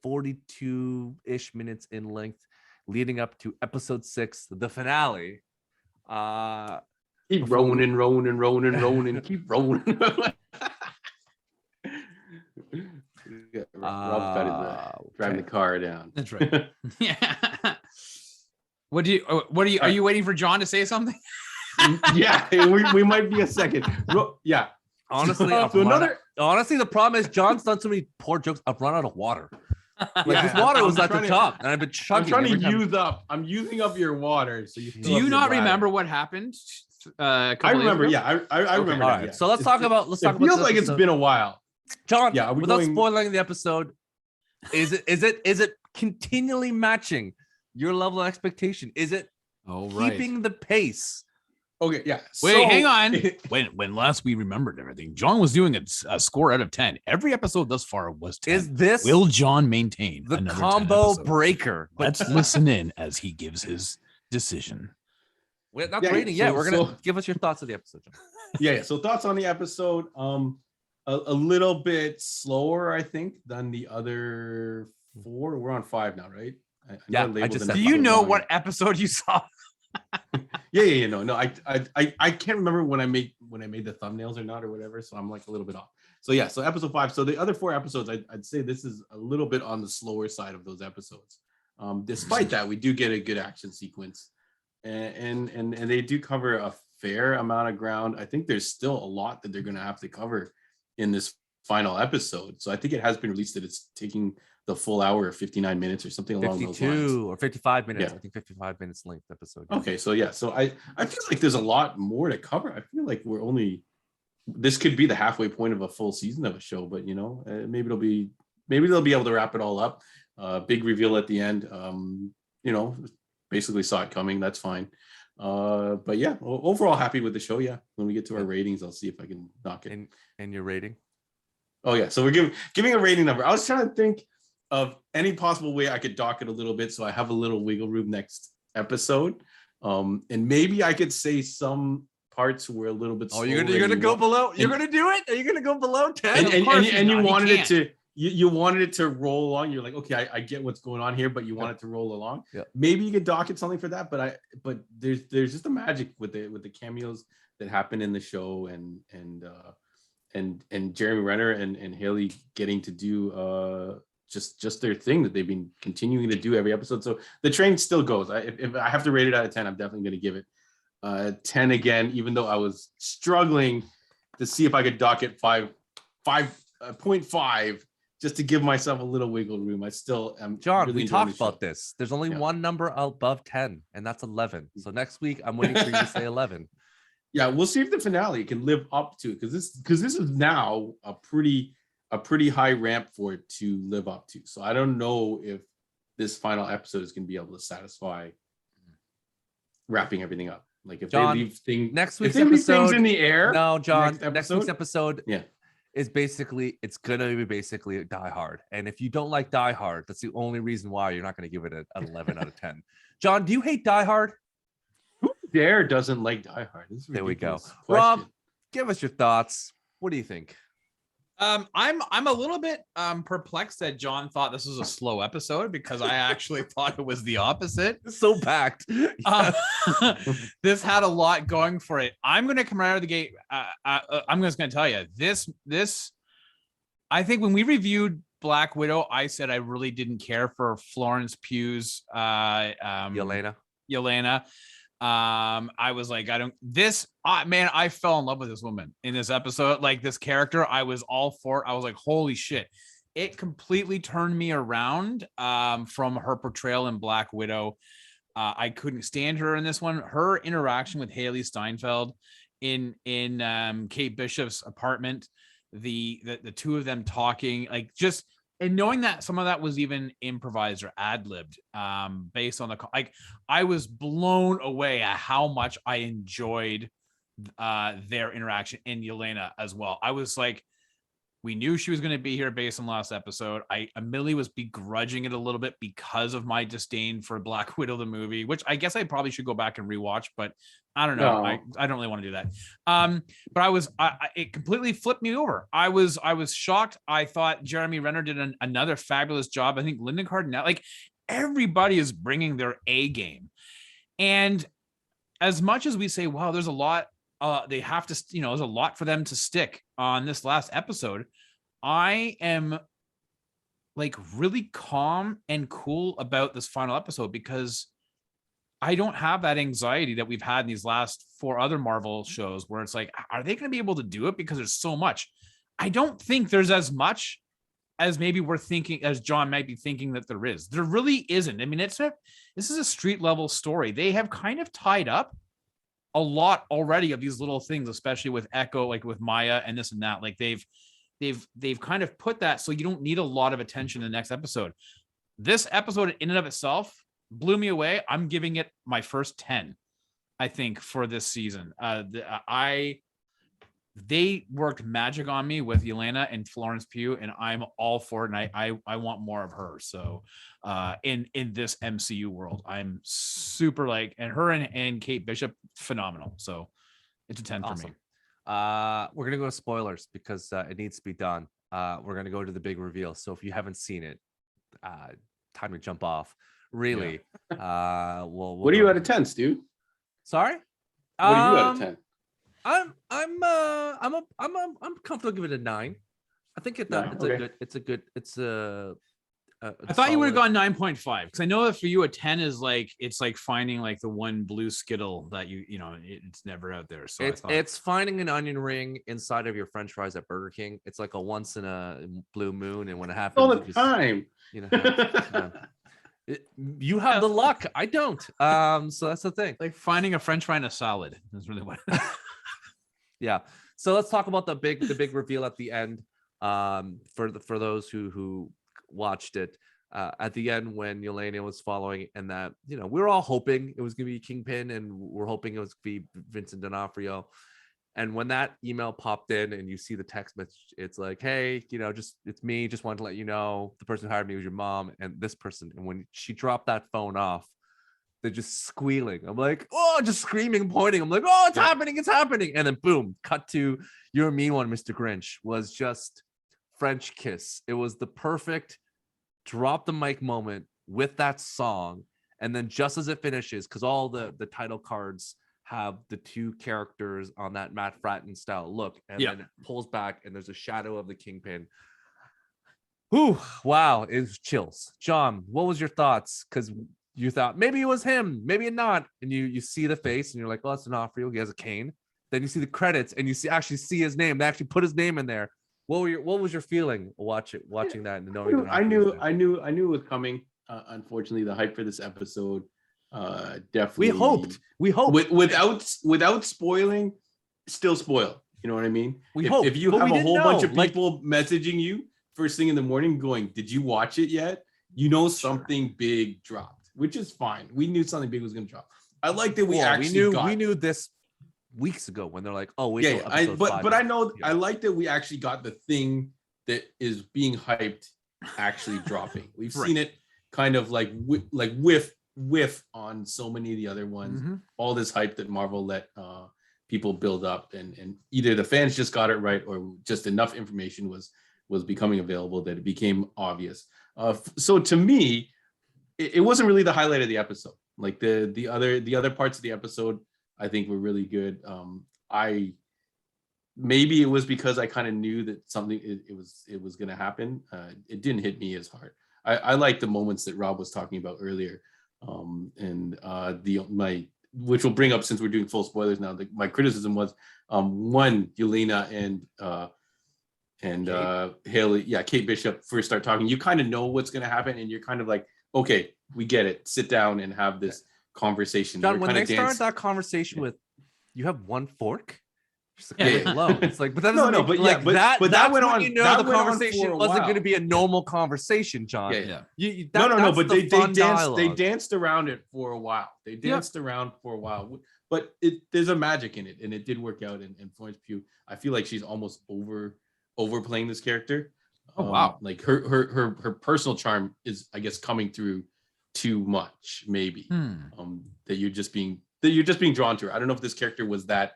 42-ish minutes in length, leading up to episode 6, the finale. Keep rolling, keep rolling. Rob's got his driving the car down. That's right. Yeah. Are you waiting for John to say something? Yeah, we might be a second. Yeah. Honestly, honestly, the problem is John's done so many poor jokes. I've run out of water. Like this water was at the top, and I've been chugging. I'm trying to use up. I'm using up your water. So do you not remember what happened? I remember. Yeah, I remember. All right. Yeah. So let's talk about. It feels like it's been a while. John, without spoiling the episode, is it continually matching your level of expectation? Is it keeping the pace? Okay, yeah. Wait, hang on. When last we remembered everything, John was doing a score out of 10. Every episode thus far was 10. Will John maintain the combo breaker? Let's listen in as he gives his decision. We're not rating yet. We're gonna give us your thoughts of the episode, John. Yeah. So thoughts on the episode. A little bit slower, I think, than the other 4. We're on 5 now, right? I Yeah, I labeled just an said Do episode you know wrong. what episode you saw? Yeah. No. I can't remember when I made the thumbnails or not or whatever. So I'm like a little bit off. So yeah. So episode 5. So the other 4 episodes, I'd say this is a little bit on the slower side of those episodes. Despite that, we do get a good action sequence, and they do cover a fair amount of ground. I think there's still a lot that they're going to have to cover in this final episode. So I think it has been released that it's taking the full hour or 59 minutes or something along those lines. 52 or 55 minutes. Yeah. I think 55 minutes length episode. Okay, so yeah, so I feel like there's a lot more to cover. I feel like this could be the halfway point of a full season of a show, but maybe they'll be able to wrap it all up. Big reveal at the end. Basically saw it coming. That's fine. But yeah, overall happy with the show. Yeah, when we get to our ratings, I'll see if I can knock it. And your rating? Oh yeah, so we're giving a rating number. I was trying to think of any possible way I could dock it a little bit, so I have a little wiggle room next episode. And maybe I could say some parts were a little bit. You're gonna go below. You're gonna do it. Are you gonna go below 10? And you wanted it to. You wanted it to roll along. You're like, okay, I get what's going on here, but you want it to roll along. Yeah. Maybe you could dock it something for that, but there's just a magic with the cameos that happen in the show, and Jeremy Renner and Haley getting to do just their thing that they've been continuing to do every episode. So the train still goes. If I have to rate it out of 10, I'm definitely going to give it 10 again, even though I was struggling to see if I could dock it 5.5 just to give myself a little wiggle room. I still am. John, really we enjoying talked the show. about this. There's only one number above 10, and that's 11. So next week, I'm waiting for you to say 11. Yeah, we'll see if the finale can live up to it, because this is now a pretty high ramp for it to live up to. So I don't know if this final episode is going to be able to satisfy wrapping everything up. Like if John, they leave things next week's leave things episode in the air. No, John. next Next week's episode yeah. is it's gonna be basically Die Hard. And if you don't like Die Hard, that's the only reason why you're not gonna give it an 11 out of 10. John, do you hate Die Hard? Who dare doesn't like Die Hard? This is There we go. ridiculous Rob, question. give us your thoughts. What do you think? I'm a little bit perplexed that John thought this was a slow episode, because I actually thought it was the opposite. It's so packed. This had a lot going for it. I'm going to come right out of the gate. I'm just going to tell you this. I think when we reviewed Black Widow, I said I really didn't care for Florence Pugh's Yelena. I was like, man, I fell in love with this woman in this episode. Like, this character, I was all for it. I was like, holy shit. It completely turned me around from her portrayal in Black Widow. I couldn't stand her in this one. Her interaction with Haley Steinfeld in Kate Bishop's apartment, the two of them talking, like, just, and knowing that some of that was even improvised or ad-libbed based on I was blown away at how much I enjoyed their interaction, in Yelena as well. I was like, we knew she was going to be here based on last episode. I immediately was begrudging it a little bit because of my disdain for Black Widow, the movie, which I guess I probably should go back and rewatch, but I don't know. No. I don't really want to do that. But it completely flipped me over. I was shocked. I thought Jeremy Renner did another fabulous job. I think Lyndon Cardinale, like, everybody is bringing their A game. And as much as we say, wow, there's a lot, they have to, there's a lot for them to stick on this last episode, I am like really calm and cool about this final episode, because I don't have that anxiety that we've had in these last 4 other Marvel shows, where it's like, are they going to be able to do it? Because there's so much. I don't think there's as much as maybe we're thinking, as John might be thinking that there is. There really isn't. I mean, this is a street level story. They have kind of tied up a lot already of these little things, especially with Echo, like with Maya and this and that. Like, they've kind of put that, so you don't need a lot of attention in the next episode. This episode in and of itself blew me away. I'm giving it my first 10, I think, for this season. They worked magic on me with Yelena and Florence Pugh, and I'm all for it. And I want more of her. So in this MCU world, I'm super and her and Kate Bishop, phenomenal. So it's a 10 for me. We're gonna go to spoilers because it needs to be done. We're gonna go to the big reveal. So if you haven't seen it, time to jump off. Really. We'll What are go you out with- of 10, Stu? Sorry. What are you out of 10? I'm comfortable giving it a 9. I think it's Nine, okay. it's a I thought you would have solid- gone 9.5 because I know that for you a 10 is like it's like finding like the one blue Skittle that it's never out there. So It's finding an onion ring inside of your French fries at Burger King. It's like a once in a blue moon, and when it happens, All you the just, time. you have the luck. I don't. So that's the thing. like finding a French fry in a salad. That's really what. Yeah. So let's talk about the big reveal at the end. For those who watched it at the end when Yelena was following, and that we were all hoping it was gonna be Kingpin, and we're hoping it was gonna be Vincent D'Onofrio. And when that email popped in, and you see the text message, it's like, hey, it's me. Just wanted to let you know the person who hired me was your mom and this person. And when she dropped that phone off, they're just squealing. I'm like, oh, just screaming, pointing. I'm like, oh, it's happening, it's happening. And then boom, cut to You're a Mean One, Mr. Grinch. Was just French kiss. It was the perfect drop the mic moment with that song. And then just as it finishes, because all the title cards have the two characters on that Matt Fratten style look, and then it pulls back and there's a shadow of the Kingpin. Whew, wow, it was chills. John, what was your thoughts? Because you thought maybe it was him, maybe not, and you see the face and you're like, oh, that's D'Onofrio, he has a cane. Then you see the credits and you actually see his name. They actually put his name in there. What was your feeling watching that and knowing? I knew it was coming. Unfortunately, the hype for this episode definitely. We hoped without spoiling, still spoil. You know what I mean? If you have a whole bunch of people messaging you first thing in the morning, going, "Did you watch it yet?" Something big dropped, which is fine. We knew something big was going to drop. I like that we knew this weeks ago when they're like, oh wait, I like that we actually got the thing that is being hyped actually dropping. We've seen it kind of like whiff on so many of the other ones. All this hype that Marvel let people build up, and either the fans just got it right or just enough information was becoming available that it became obvious. So to me, it wasn't really the highlight of the episode. Like the other parts of the episode, I think were really good. Maybe it was because I kind of knew that something it was going to happen. It didn't hit me as hard. I like the moments that Rob was talking about earlier, which we'll bring up since we're doing full spoilers now. My criticism was one, Yelena and Haley, Kate Bishop first start talking. You kind of know what's going to happen, and you're kind of like, okay, we get it. Sit down and have this conversation. John, when they started that conversation with, you have one fork. Just like, hello. It's like, but that doesn't but that went on. The conversation wasn't going to be a normal conversation, John. But they danced around it for a while. But there's a magic in it, and it did work out. And Florence Pugh, I feel like she's almost overplaying this character. Oh wow! Like her personal charm is, I guess, coming through too much, maybe. That you're just being drawn to her. I don't know if this character was that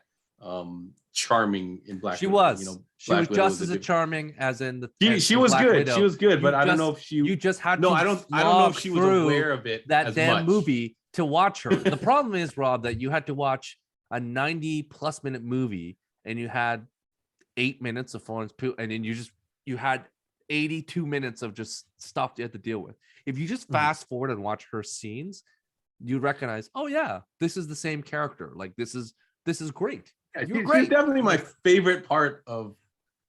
charming in Black Widow. She was just as charming as in the. She was good. Widow. She was good, but I don't know if she. You just had I don't know if she was aware of it. That damn movie to watch her. The problem is, Rob, that you had to watch a 90+ minute movie, and you had 8 minutes of Florence Pugh, and then you had 82 minutes of just stuff you had to deal with. If you just fast forward and watch her scenes, you recognize, oh yeah, this is the same character. Like this is great. Yeah, she's definitely my favorite part of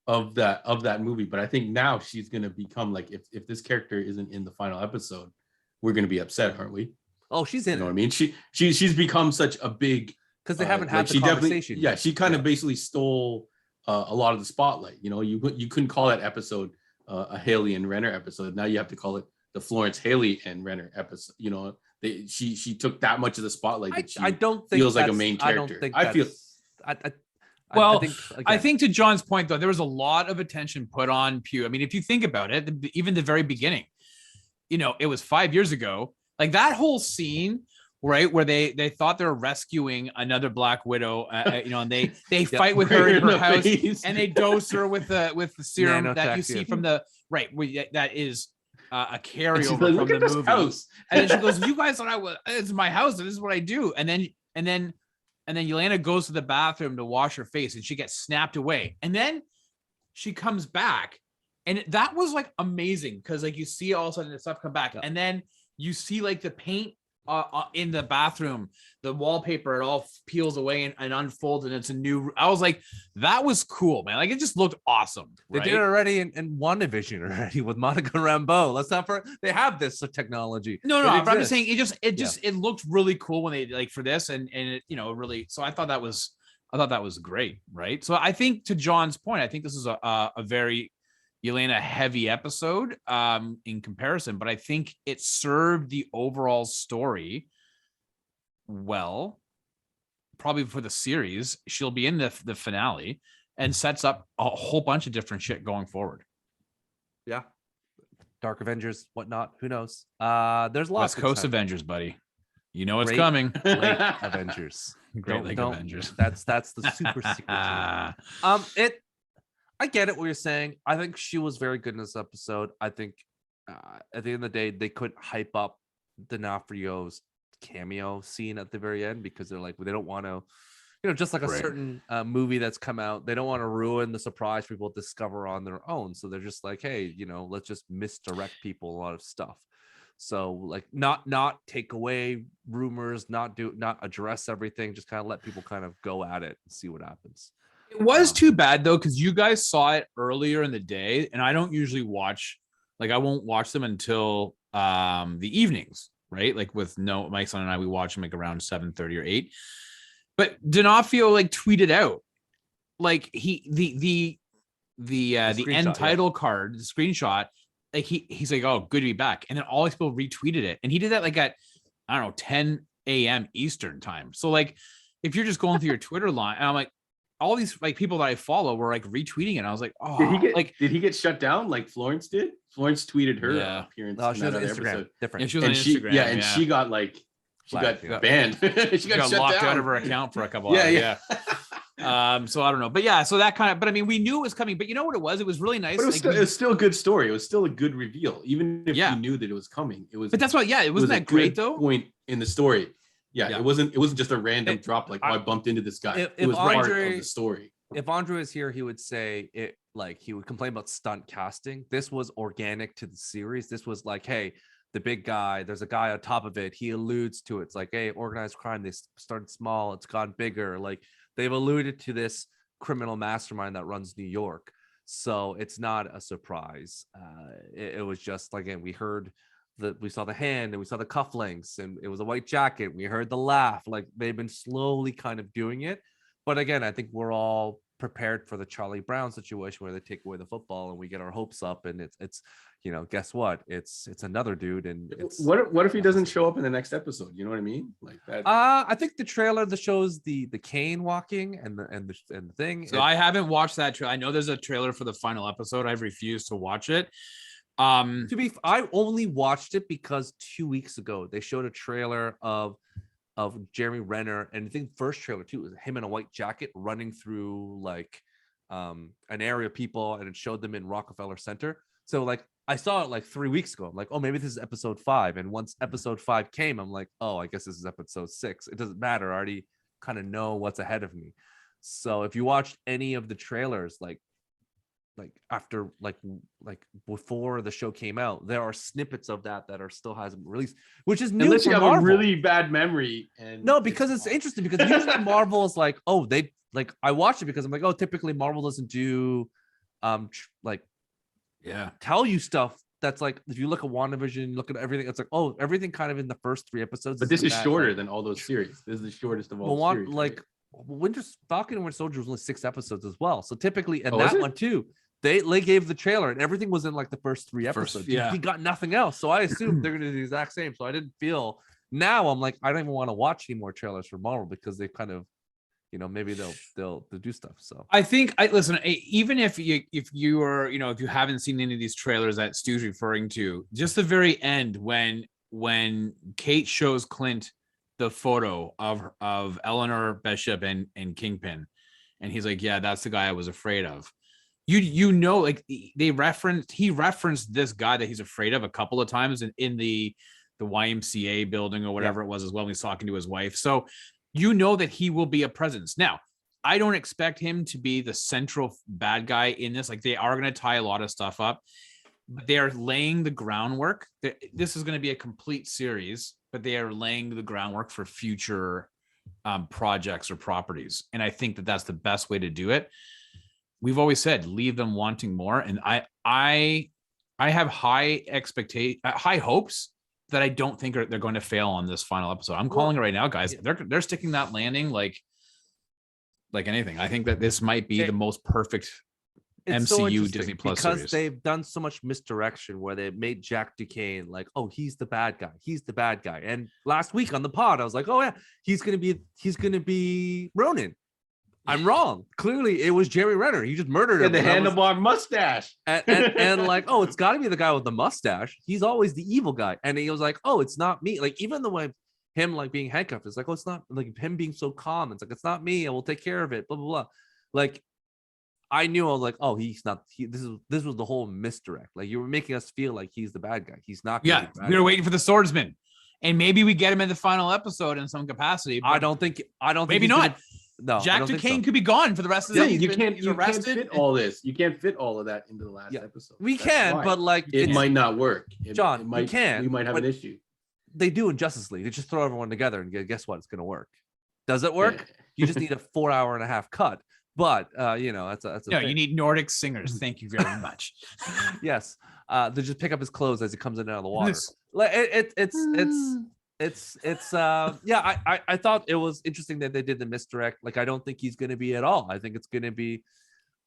that movie. But I think now she's gonna become like, if this character isn't in the final episode, we're gonna be upset, aren't we? Oh, she's in. You know what I mean? She's become such a big, because they haven't had the conversation. She kind of basically stole a lot of the spotlight. You couldn't call that episode a Haley and Renner episode. Now you have to call it the Florence Haley and Renner episode. She took that much of the spotlight. I don't think feels like a main character. I think to John's point though, there was a lot of attention put on Pugh. I mean, if you think about it, even the very beginning, it was 5 years ago. Like that whole scene, right, where they thought they were rescuing another Black Widow, and they fight with her in her house, and they dose her with the serum that you see from the that is a And she's carryover like, from look the at this movie. house. And then she goes, "You guys thought it's my house, and this is what I do." And then Yelena goes to the bathroom to wash her face, and she gets snapped away. And then she comes back, and that was like amazing because like you see all of a sudden the stuff come back, and then you see like the paint in the bathroom, the wallpaper, it all peels away and unfolds, and it's a new. I was like, that was cool, man. Like it just looked awesome. They did it already in WandaVision already with Monica Rambeau. Let's not they have this technology. No, It but I'm just exists. saying it looked really cool when they like for this and it, you know, really. So I thought that was great, right? So I think to John's point, I think this is a very Yelena heavy episode in comparison, but I think it served the overall story well. Probably for the series, she'll be in the finale and sets up a whole bunch of different shit going forward. Yeah. Dark Avengers, whatnot. Who knows? There's lots West Coast Avengers, buddy. You know it's Great coming. Lake Avengers. Great Lake Avengers. That's the super secret. I get it what you're saying. I think she was very good in this episode. I think at the end of the day, they couldn't hype up D'Onofrio's cameo scene at the very end because they're like, they don't want to, you know, just like a certain movie that's come out, they don't want to ruin the surprise people discover on their own. So they're just like, hey, you know, let's just misdirect people a lot of stuff. So like not take away rumors, not address everything, just kind of let people kind of go at it and see what happens. It was too bad though, because you guys saw it earlier in the day, and I don't usually watch, like I won't watch them until the evenings, right? Like with my son and I, we watch them like around 7:30 or 8. But D'Onofrio like tweeted out, like the end title card, the screenshot, like he's like, "Oh, good to be back," and then all these people retweeted it, and he did that like at, I don't know, 10 a.m. Eastern time. So like, if you're just going through your Twitter line, and I'm like, all these like people that I follow were like retweeting it. And I was like, oh, did he get shut down like Florence did? Florence tweeted her appearance. Oh, she was on Instagram. Episode. Different. Yeah, she was on Instagram. And she got like banned. she got shut locked down. out of her account for a couple hours. Yeah. So I don't know, but yeah, so that kind of, but I mean, we knew it was coming, but you know what it was? It was really nice. But it was still a good story. It was still a good reveal, even if you knew that it was coming. It was. But that's what. Yeah, it wasn't that great though. Point in the story. Yeah, it wasn't just a random drop. Like, I bumped into this guy. It was part of the story. If Andre was here, he would say it, like he would complain about stunt casting. This was organic to the series. This was like, hey, the big guy, there's a guy on top of it. He alludes to it. It's like, hey, organized crime. They started small. It's gone bigger. Like they've alluded to this criminal mastermind that runs New York. So it's not a surprise. It was just like, again, we saw the hand and we saw the cufflinks and it was a white jacket. We heard the laugh. Like they've been slowly kind of doing it. But again, I think we're all prepared for the Charlie Brown situation where they take away the football and we get our hopes up, and it's you know, guess what? It's another dude, and it's what if he doesn't show up in the next episode? You know what I mean? Like that. I think the trailer that shows the cane walking and the thing. So I haven't watched that trailer. I know there's a trailer for the final episode. I've refused to watch it. I only watched it because 2 weeks ago they showed a trailer of Jeremy Renner, and I think first trailer too was him in a white jacket running through like an area of people, and it showed them in Rockefeller Center. So like I saw it like 3 weeks ago. I'm like, oh, maybe this is episode 5. And once episode 5 came, I'm like, oh, I guess this is episode 6. It doesn't matter. I already kind of know what's ahead of me. So if you watched any of the trailers, like after like before the show came out, there are snippets of that are still hasn't released, which is new. Unless you have Marvel. a really bad memory. And no, because it's interesting because usually Marvel is like, oh, they like I watched it because I'm like, oh, typically Marvel doesn't do tell you stuff that's like, if you look at WandaVision, look at everything, it's like, oh, everything kind of in the first 3 episodes. But this is shorter than all those series. This is the shortest of all the series. Like Falcon and Winter Soldier was only 6 episodes as well. So typically, and that one too, they gave the trailer and everything was in like the first 3 episodes. He got nothing else. So I assumed they're gonna do the exact same. So I didn't feel, now I'm like, I don't even want to watch any more trailers for Marvel because they've kind of, you know, maybe they'll do stuff. So I think listen, even if you are, you know, if you haven't seen any of these trailers that Stu's referring to, just the very end when Kate shows Clint the photo of Eleanor Bishop and Kingpin, and he's like, yeah, that's the guy I was afraid of. you know, like he referenced this guy that he's afraid of a couple of times in the YMCA building or whatever it was as well when he's talking to his wife. So you know that he will be a presence. Now, I don't expect him to be the central bad guy in this. Like, they are going to tie a lot of stuff up, but they are laying the groundwork. This is going to be a complete series, but they are laying the groundwork for future projects or properties. And I think that that's the best way to do it. We've always said, leave them wanting more. And I have high hopes that I don't think they're going to fail on this final episode. I'm calling it right now, guys. They're sticking that landing like anything. I think that this might be the most perfect MCU Disney Plus because series. They've done so much misdirection where they made Jack Duquesne like, oh, he's the bad guy. And last week on the pod, I was like, oh yeah, he's gonna be Ronin. I'm wrong. Clearly, it was Jeremy Renner. He just murdered him. And the handlebar mustache. And like, oh, it's got to be the guy with the mustache. He's always the evil guy. And he was like, oh, it's not me. Like, even the way him like being handcuffed is like, oh, it's not like him being so calm. It's like, it's not me. I will take care of it. Blah blah blah. Like, I knew I was like, oh, he's not. This was the whole misdirect. Like, you were making us feel like he's the bad guy. He's not. Yeah, we were waiting for the swordsman, and maybe we get him in the final episode in some capacity. I don't think. Maybe not. No, Jack Duquesne could be gone for the rest of the season. You can't fit all this. You can't fit all of that into the last episode. We can, but like it might not work. John, we can. We might have an issue. They do in Justice League. They just throw everyone together and guess what? It's going to work. Does it work? You just need a 4.5-hour cut. But that's a no. You need Nordic singers. Thank you very much. Yes, they just pick up his clothes as he comes in and out of the water. I thought it was interesting that they did the misdirect. Like, I don't think he's going to be at all. I think it's going to be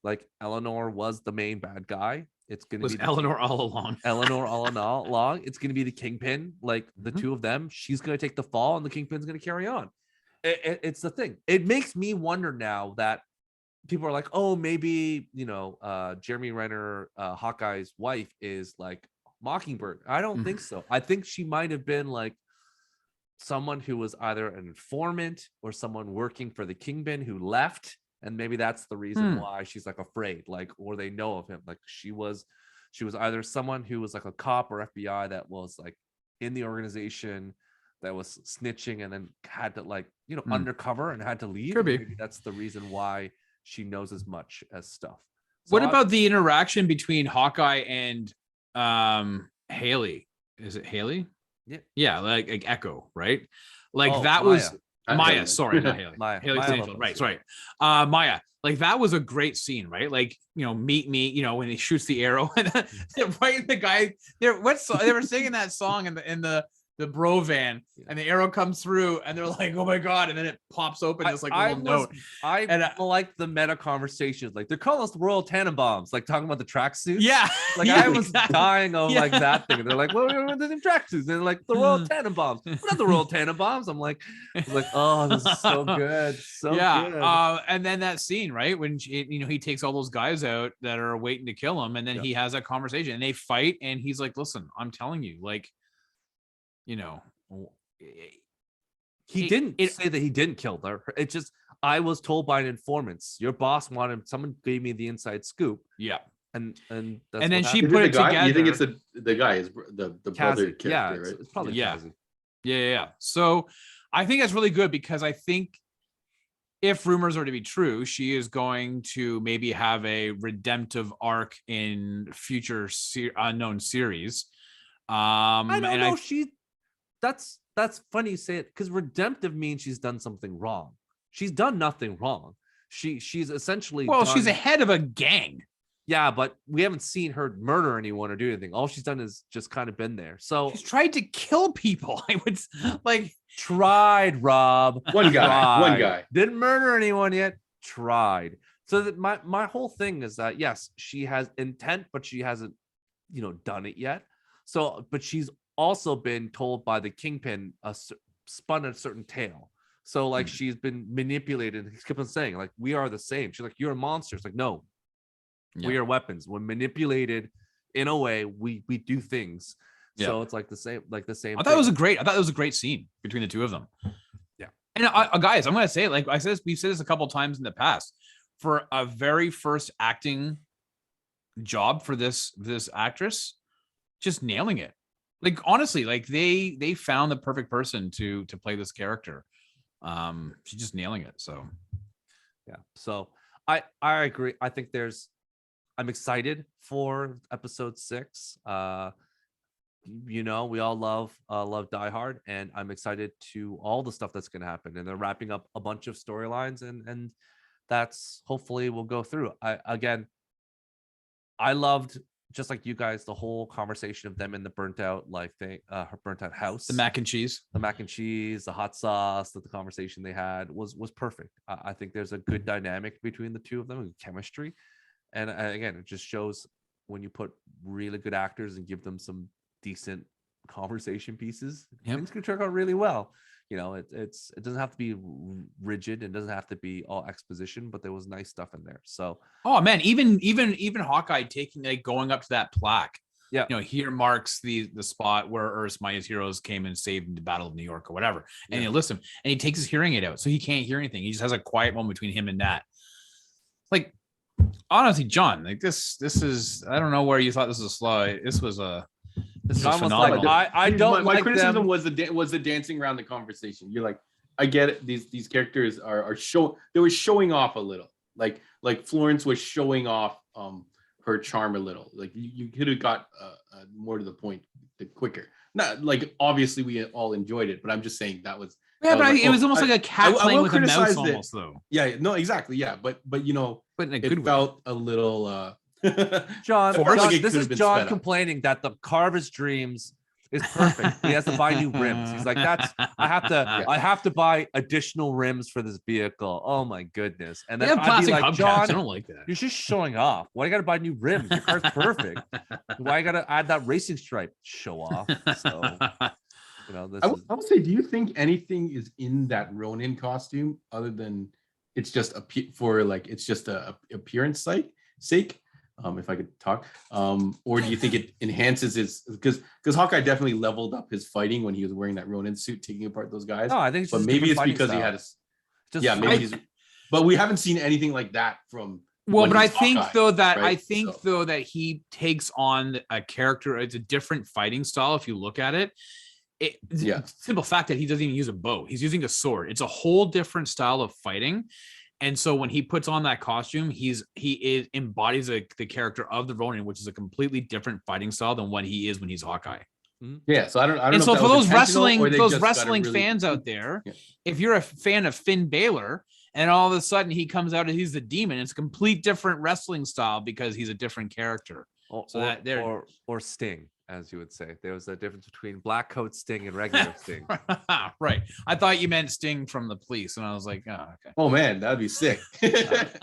like Eleanor was the main bad guy. It's going to be Eleanor all along. Eleanor all along. It's going to be the Kingpin. Like, the two of them. She's going to take the fall, and the Kingpin's going to carry on. It's the thing. It makes me wonder now that people are like, oh, maybe Jeremy Renner, Hawkeye's wife, is like Mockingbird. I don't think so. I think she might have been like someone who was either an informant or someone working for the Kingpin who left, and maybe that's the reason why she's like afraid, like, or they know of him. Like, she was either someone who was like a cop or FBI that was like in the organization that was snitching and then had to like undercover and had to leave. Maybe that's the reason why she knows as much as stuff. So what about the interaction between Hawkeye and Haley? Is it Haley? Yeah, like Echo, right? Like that Maya. was Maya. Sorry, not Haley. Haley's Maya angel, right? Sorry, Maya. Like, that was a great scene, right? Like, meet me. When he shoots the arrow, and right, the guy there. They were singing that song in the bro van, and the arrow comes through, and they're like, oh my god, and then it pops open this like little note. I like the meta conversations. Like, they're calling us the Royal Tannenbaums, like talking about the tracksuits. Yeah, like I was dying of like that thing. And they're like, well, we're the tracksuits, and they're like the Royal Tannenbaums. We're not the Royal Tannenbaums. I'm like, oh, this is so good, good. And then that scene, right, when he takes all those guys out that are waiting to kill him, and then he has that conversation, and they fight, and he's like, listen, I'm telling you, like, he didn't say that he didn't kill her. It's just, I was told by an informant, your boss someone gave me the inside scoop. Yeah. And then she put it together. You think it's the guy is the brother character, right? It's probably Cassie. Yeah. So I think that's really good, because I think if rumors are to be true, she is going to maybe have a redemptive arc in future unknown series. I don't know. That's funny you say it, because redemptive means she's done something wrong. She's done nothing wrong. She's essentially she's the head of a gang. Yeah, but we haven't seen her murder anyone or do anything. All she's done is just kind of been there. So she's tried to kill people. I would like tried, Rob. One guy didn't murder anyone yet. Tried. So that my whole thing is that yes, she has intent, but she hasn't done it yet. So, but she's also been told by the Kingpin spun a certain tale. So like she's been manipulated. He kept on saying like, we are the same. She's like, you're a monster. It's like, no, we are weapons. When manipulated in a way, we do things. So it's like the same. I thought it was a great scene between the two of them. Yeah. And guys, I'm gonna say, like I said, we've said this a couple times in the past. For a very first acting job for this actress, just nailing it. Like honestly, like they found the perfect person to play this character. She's just nailing it. So yeah. So I agree. I think I'm excited for episode 6. You know, we all love Die Hard, and I'm excited to all the stuff that's going to happen. And they're wrapping up a bunch of storylines, and that's hopefully we'll go through. I loved, just like you guys, the whole conversation of them in the burnt out her burnt out house. the mac and cheese, The hot sauce, that the conversation they had was perfect. I think there's a good dynamic between the two of them, and chemistry. And again, it just shows when you put really good actors and give them some decent conversation pieces, things can turn out really well. You know, it doesn't have to be rigid, it doesn't have to be all exposition, but there was nice stuff in there. So oh man, even Hawkeye taking, like, going up to that plaque. Yeah, you know, here marks the spot where Earth's Mightiest Heroes came and saved the Battle of New York or whatever. And you listen, and he takes his hearing aid out, so he can't hear anything. He just has a quiet moment between him and Nat. Like, honestly, John, like this is, I don't know where you thought this was slow. This was phenomenal. Like, I don't. My like criticism them. was the dancing around the conversation. You're like, I get it. These characters are they were showing off a little. Like Florence was showing off her charm a little. Like you could have got more to the point quicker. Not like, obviously we all enjoyed it, but I'm just saying that was. Yeah, but like, it was almost like a cat playing with a mouse, almost though. Yeah, no, exactly. Yeah, but you know, But in a good it felt a little. John, like this is John complaining that the car of his dreams is perfect. He has to buy new rims. He's like, I have to buy additional rims for this vehicle. Oh my goodness. And then I'd be like, John, I don't like that. You're just showing off. Why you gotta buy new rims? Your car's perfect. Why you gotta add that racing stripe? Show off. So you know, I would say, do you think anything is in that Ronin costume other than it's just a appearance sake? If I could talk, or do you think it enhances his, because Hawkeye definitely leveled up his fighting when he was wearing that Ronin suit, taking apart those guys. No, I think, but maybe it's because he had but we haven't seen anything like that from. Well, but I think Hawkeye, though that right? Though that he takes on a character, it's a different fighting style. If you look at it, simple fact that he doesn't even use a bow; he's using a sword. It's a whole different style of fighting. And so when he puts on that costume, he embodies the character of the Ronin, which is a completely different fighting style than what he is when he's Hawkeye. Yeah, so I don't. And know so if for those wrestling really... fans out there, if you're a fan of Finn Balor, and all of a sudden he comes out and he's the demon, it's a complete different wrestling style because he's a different character. Or Sting, as you would say. There was a difference between black coat Sting and regular Sting. Right. I thought you meant Sting from the Police, and I was like, oh, okay. Oh man, that'd be sick.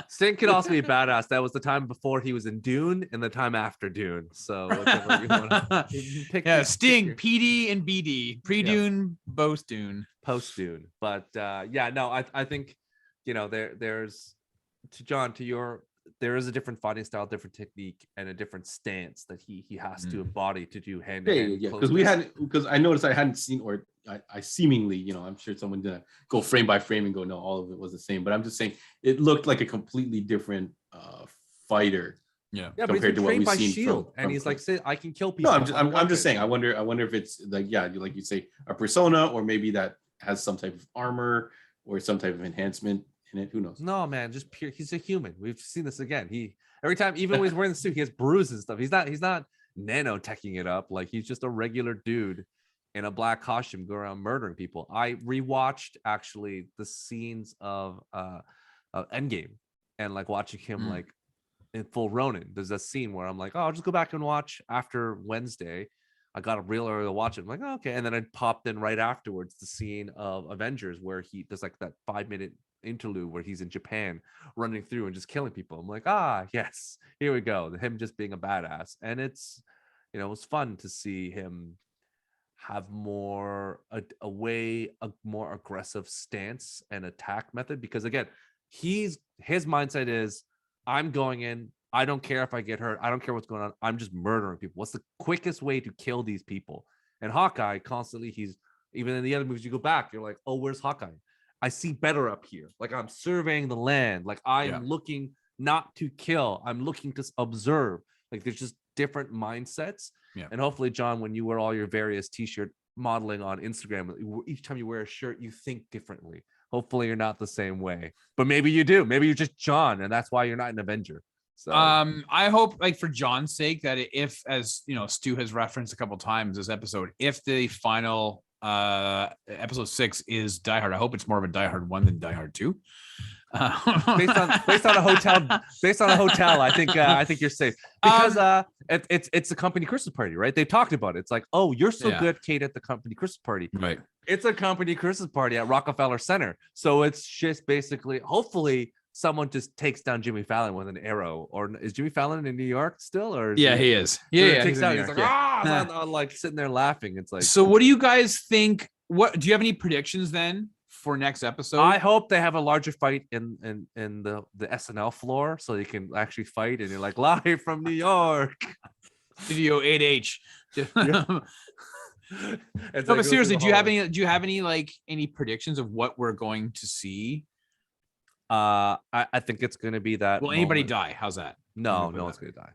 Sting could also be badass. That was the time before he was in Dune and the time after Dune. So whichever you want to pick. Yeah, Sting, PD and BD, pre-Dune, post-Dune. Post-Dune. But I think, you know, there's, to John, to your, there is a different fighting style, different technique, and a different stance that he has to embody to do hand to hand. Yeah, because I noticed I hadn't seen, or I seemingly, you know, I'm sure someone didn't go frame by frame and go, no, all of it was the same. But I'm just saying it looked like a completely different fighter. Yeah, compared to what we've seen Shield, and he's like, say, I can kill people. No, I'm just saying. I wonder if it's like, like you say, a persona, or maybe that has some type of armor or some type of enhancement in it. Who knows? No, man, just pure. He's a human. We've seen this again. He every time, even when he's wearing the suit, he has bruises and stuff. He's not nanoteching it up. Like, he's just a regular dude in a black costume go around murdering people. I rewatched actually the scenes of Endgame, and like watching him like in full Ronin. There's a scene where I'm like, oh, I'll just go back and watch after Wednesday. I got a real early to watch it. I'm like, oh, okay. And then I popped in right afterwards the scene of Avengers where there's like that 5-minute interlude where he's in Japan running through and just killing people. I'm like, yes, here we go. Him just being a badass. And it's, you know, it was fun to see him have more a more aggressive stance and attack method, because again, his mindset is, I'm going in, I don't care if I get hurt, I don't care what's going on, I'm just murdering people. What's the quickest way to kill these people? And Hawkeye constantly, he's, even in the other movies you go back, you're like, oh, where's Hawkeye? I see better up here. Like, I'm surveying the land. Like, I'm looking not to kill. I'm looking to observe. Like there's just different mindsets. Yeah. And hopefully, John, when you wear all your various t-shirt modeling on Instagram, each time you wear a shirt, you think differently. Hopefully you're not the same way, but maybe you do. Maybe you're just John, and that's why you're not an Avenger. So I hope, like, for John's sake, that if, as you know, Stu has referenced a couple times this episode, if the final episode 6 is Die Hard, I hope it's more of a Die Hard 1 than Die Hard 2. based on a hotel, I think you're safe, because it's a company Christmas party, right? They've talked about it. It's like, oh, you're so good, Kate, at the company Christmas party, right? It's a company Christmas party at Rockefeller Center, so it's just basically, hopefully someone just takes down Jimmy Fallon with an arrow. Or is Jimmy Fallon in New York still? Or he is. Yeah, he's like, I'm like sitting there laughing. It's like, so what do you guys think? What do you have any predictions then for next episode? I hope they have a larger fight in the SNL floor, so they can actually fight, and you're like, live from New York, Studio 8H. No, but seriously, do you have any predictions of what we're going to see? I think it's going to be that. Will anybody die? How's that? No one's going to die.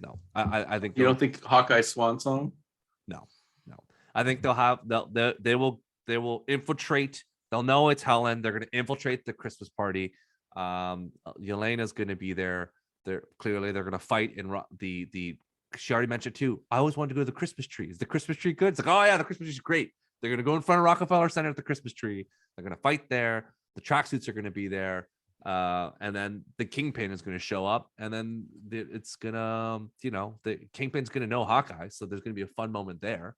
No. I think you don't think Hawkeye swan song? No. I think they will infiltrate. They'll know it's Helen. They're going to infiltrate the Christmas party. Yelena's going to be there. They're going to fight in the. She already mentioned too. I always wanted to go to the Christmas tree. Is the Christmas tree good? It's like, oh yeah, the Christmas tree is great. They're going to go in front of Rockefeller Center at the Christmas tree. They're going to fight there. The tracksuits are going to be there. And then the Kingpin is going to show up, and then it's going to, the Kingpin's going to know Hawkeye. So there's going to be a fun moment there.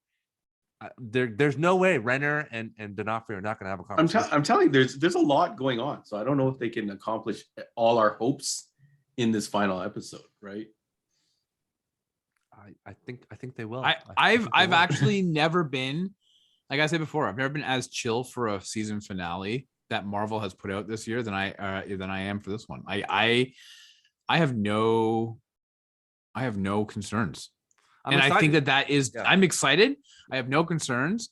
There's no way Renner and D'Onofrio are not going to have a conversation. I'm telling you, there's a lot going on. So I don't know if they can accomplish all our hopes in this final episode, right? I think they will. I've actually never been, like I said before, I've never been as chill for a season finale that Marvel has put out this year than I am for this one. I have no concerns. And excited. I think that is, yeah. I'm excited. I have no concerns.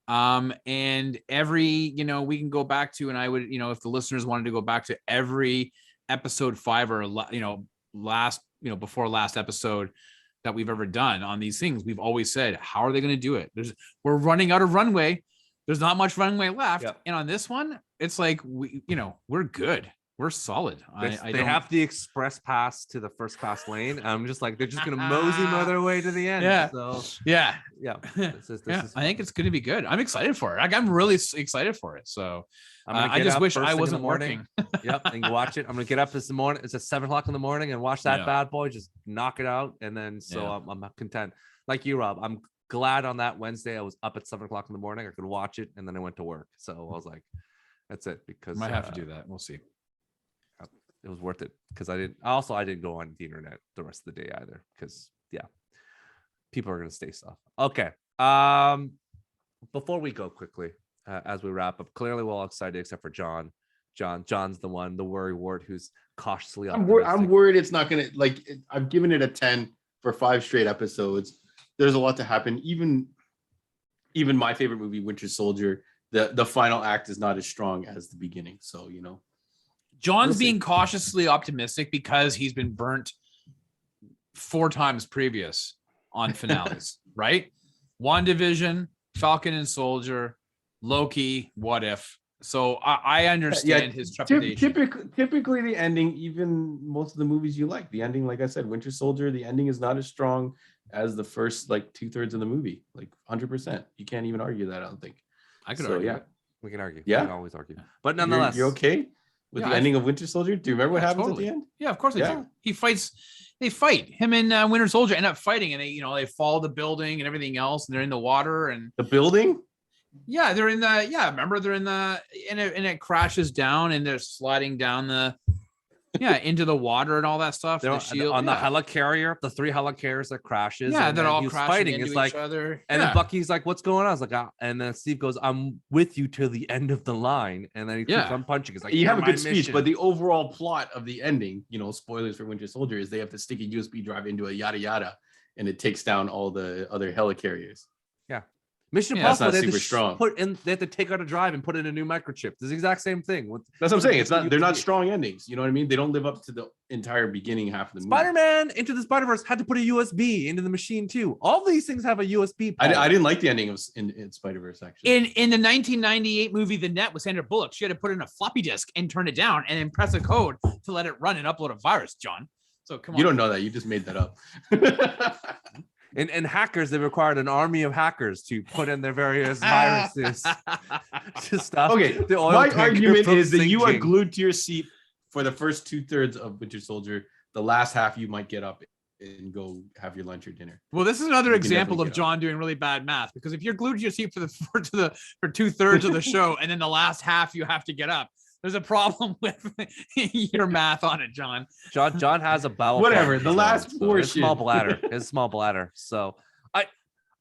And every, we can go back to, and I would, if the listeners wanted to go back to every episode 5 or, before last episode that we've ever done on these things, we've always said, how are they going to do it? We're running out of runway. There's not much runway left. Yep. And on this one, it's like, we're good. We're solid. They have the express pass to the first class lane. I'm just like, they're just going to mosey their way to the end. Yeah. So yeah. This is I think it's going to be good. I'm excited for it. Like, I'm really excited for it. So I just wish I wasn't working. Yep. And watch it. I'm going to get up this morning. It's at 7:00 in the morning and watch that bad boy. Just knock it out. And then, I'm content. Like you, Rob, I'm glad on that Wednesday I was up at 7:00 in the morning. I could watch it, and then I went to work. So I was like, that's it, because might have to do that. We'll see. It was worth it, because I didn't go on the internet the rest of the day either, because people are going to stay stuff. Okay. Before we go quickly, as we wrap up, clearly we're all excited except for John. John's the worry ward who's cautiously optimistic. I'm worried it's not going to, I've given it a 10 for 5 straight episodes. There's a lot to happen. Even my favorite movie, Winter Soldier, the final act is not as strong as the beginning. So, John's being cautiously optimistic because he's been burnt 4 times previous on finales, right? WandaVision, Falcon and Soldier, Loki, What If. So I understand his trepidation. Typically the ending, even most of the movies you like, the ending, like I said, Winter Soldier, the ending is not as strong as the first 2/3 of the movie, 100%. You can't even argue that, I don't think. I could argue. Yeah, we can argue. Yeah, we can always argue. But nonetheless, you're okay with the ending of Winter Soldier? Do you remember what happens at the end? Yeah, of course I do. He fights. They fight. Him and Winter Soldier end up fighting, and they fall the building and everything else, and they're in the water and the building. Yeah, they're in the. Yeah, remember they're in the. And it crashes down, and they're sliding down the. Yeah, into the water and all that stuff. They're on the helicarrier, the 3 helicarriers that crashes. Yeah, they're all fighting. Into it's each other. And then Bucky's like, "What's going on?" I was like, and then Steve goes, "I'm with you till the end of the line," and then he keeps on punching. It's like, you have a good speech, but the overall plot of the ending, spoilers for Winter Soldier, is they have to stick a USB drive into a yada yada, and it takes down all the other helicarriers. Yeah, Mission Yeah, that's Impossible, not they had super to strong. they had to take out a drive and put in a new microchip. It's the exact same thing. That's what I'm saying. It's not. They're not USB. strong endings. You know what I mean? They don't live up to the entire beginning half of the movie. Spider-Man Into the Spider-Verse had to put a USB into the machine too. All these things have a USB. I didn't like the ending of in Spider-Verse actually. In the 1998 movie The Net with Sandra Bullock, she had to put in a floppy disk and turn it down and then press a code to let it run and upload a virus, John. So come on. You don't know that. You just made that up. And hackers, they required an army of hackers to put in their various viruses to stop. Okay, the oil my tanker argument from is that you are sinking. glued to your seat for the first 2/3 of Winter Soldier. The last half, you might get up and go have your lunch or dinner. Well, this is another You can example definitely of get up. John doing really bad math, because if you're glued to your seat for 2/3 of the show and then the last half you have to get up, there's a problem with your math on it, John. John has a bowel. Whatever, problem the as last so portion. his small bladder. His small bladder. So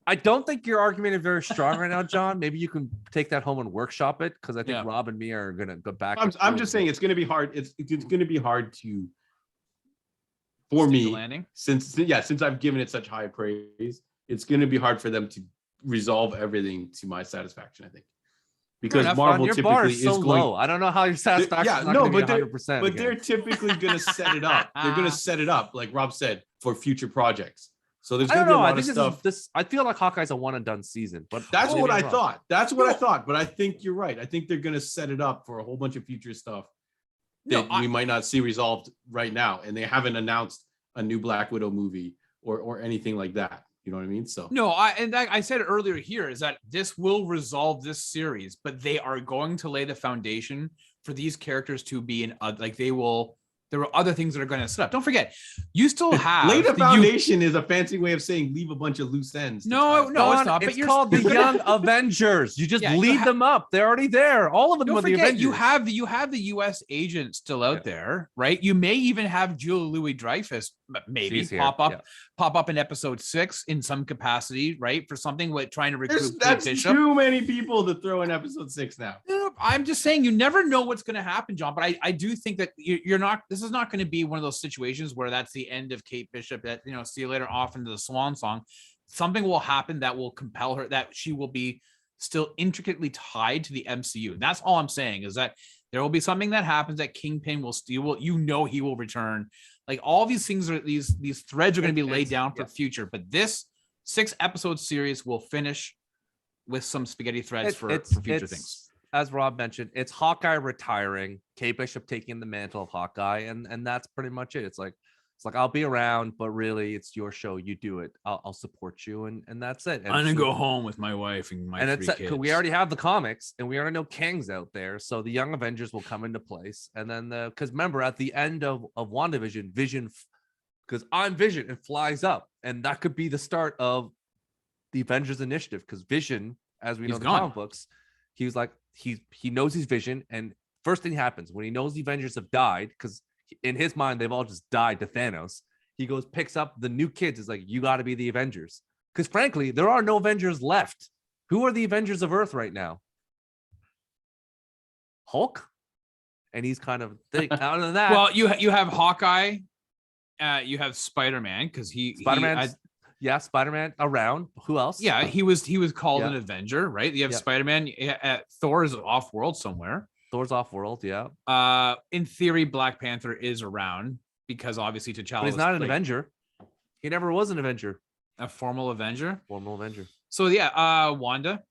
I don't think your argument is very strong right now, John. Maybe you can take that home and workshop it, because I think Yeah. Rob and me are gonna go back. I'm just saying it's going to be hard. It's going to be hard to for Stick the me landing. since I've given it such high praise. It's going to be hard for them to resolve everything to my satisfaction. I think because Enough, Marvel Your bar typically is so is going. low. I don't know how your satisfaction. Yeah, is not no, gonna be but they're- 100%. But again. they're typically going to set it up. They're going to set it up, like Rob said, for future projects. So there's I going don't to be a know. I lot of think stuff. this. I feel like Hawkeye's a one and done season, but That's maybe what I'm I wrong. thought. That's what I thought. But I think you're right. I think they're going to set it up for a whole bunch of future stuff that we might not see resolved right now. And they haven't announced a new Black Widow movie or anything like that. You know what I mean? So No, I said earlier here is that this will resolve this series, but they are going to lay the foundation for these characters to be in like they will. There are other things that are going to set up. Don't forget, you still have lay the the foundation is a fancy way of saying leave a bunch of loose ends. to No, tie. no, it's John, not. But It's you're called the you're Young gonna- Avengers. You just Yeah, you lead them up. They're already there. All of them Don't are the forget, Avengers. you have the U.S. agent still out there, right? You may even have Julia Louis-Dreyfus maybe She's here, pop yeah. up in episode 6 in some capacity, right? For something with trying to recruit Kate That's Bishop. too many people to throw in episode 6 now. No, I'm just saying you never know what's going to happen, John. But I do think that you're not. This is not going to be one of those situations where that's the end of Kate Bishop. That see you later off into the swan song. Something will happen that will compel her. That she will be still intricately tied to the MCU. And that's all I'm saying is that there will be something that happens that Kingpin will steal. He will return. Like all these things are these threads are going to be laid down for future. But this 6-episode series will finish with some spaghetti threads for future things. As Rob mentioned, it's Hawkeye retiring, Kate Bishop taking the mantle of Hawkeye, and that's pretty much it. It's like I'll be around, but really it's your show. You do it. I'll support you, and that's it. And I'm gonna so- go home with my wife and my and 3 it's kids. we already have the comics, and we already know Kang's out there, so the Young Avengers will come into place. And then because remember at the end of WandaVision, Vision, because I'm Vision, and flies up, and that could be the start of the Avengers Initiative. Because Vision, as we know He's the gone. comic books, he was like he knows he's Vision, and first thing happens when he knows the Avengers have died, because in his mind they've all just died to Thanos. He goes, picks up the new kids, is like, you got to be the Avengers. Because frankly, there are no Avengers left. Who are the Avengers of Earth right now? Hulk? And he's kind of other than that. Well, you have Hawkeye, you have Spider-Man because Spider-Man. Yeah, Spider-Man around. Who else? he was called Yeah. an Avenger, right? You have Yeah. Spider-Man. Thor is off world somewhere. Thor's off world. Yeah, In theory, Black Panther is around because obviously T'Challa but he's was, not an like, Avenger. He never was an Avenger. a formal Avenger. Formal Avenger. So yeah, Wanda,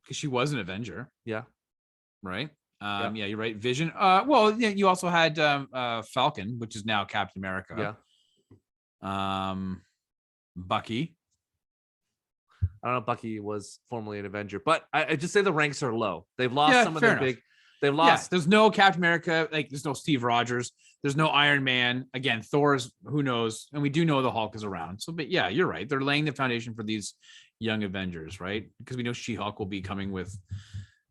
because she was an Avenger, Yeah. right? Yeah, you're right. Vision. Well, yeah, you also had Falcon, which is now Captain America. Yeah. Bucky. I don't know. Bucky was formerly an Avenger, but I just say the ranks are low. They've lost some of fair their enough. big. They've Yeah, lost. there's no Captain America. Like, there's no Steve Rogers. There's no Iron Man. Again, Thor's, who knows? And we do know the Hulk is around. So, but yeah, you're right. They're laying the foundation for these young Avengers, right? Because we know She-Hulk will be coming with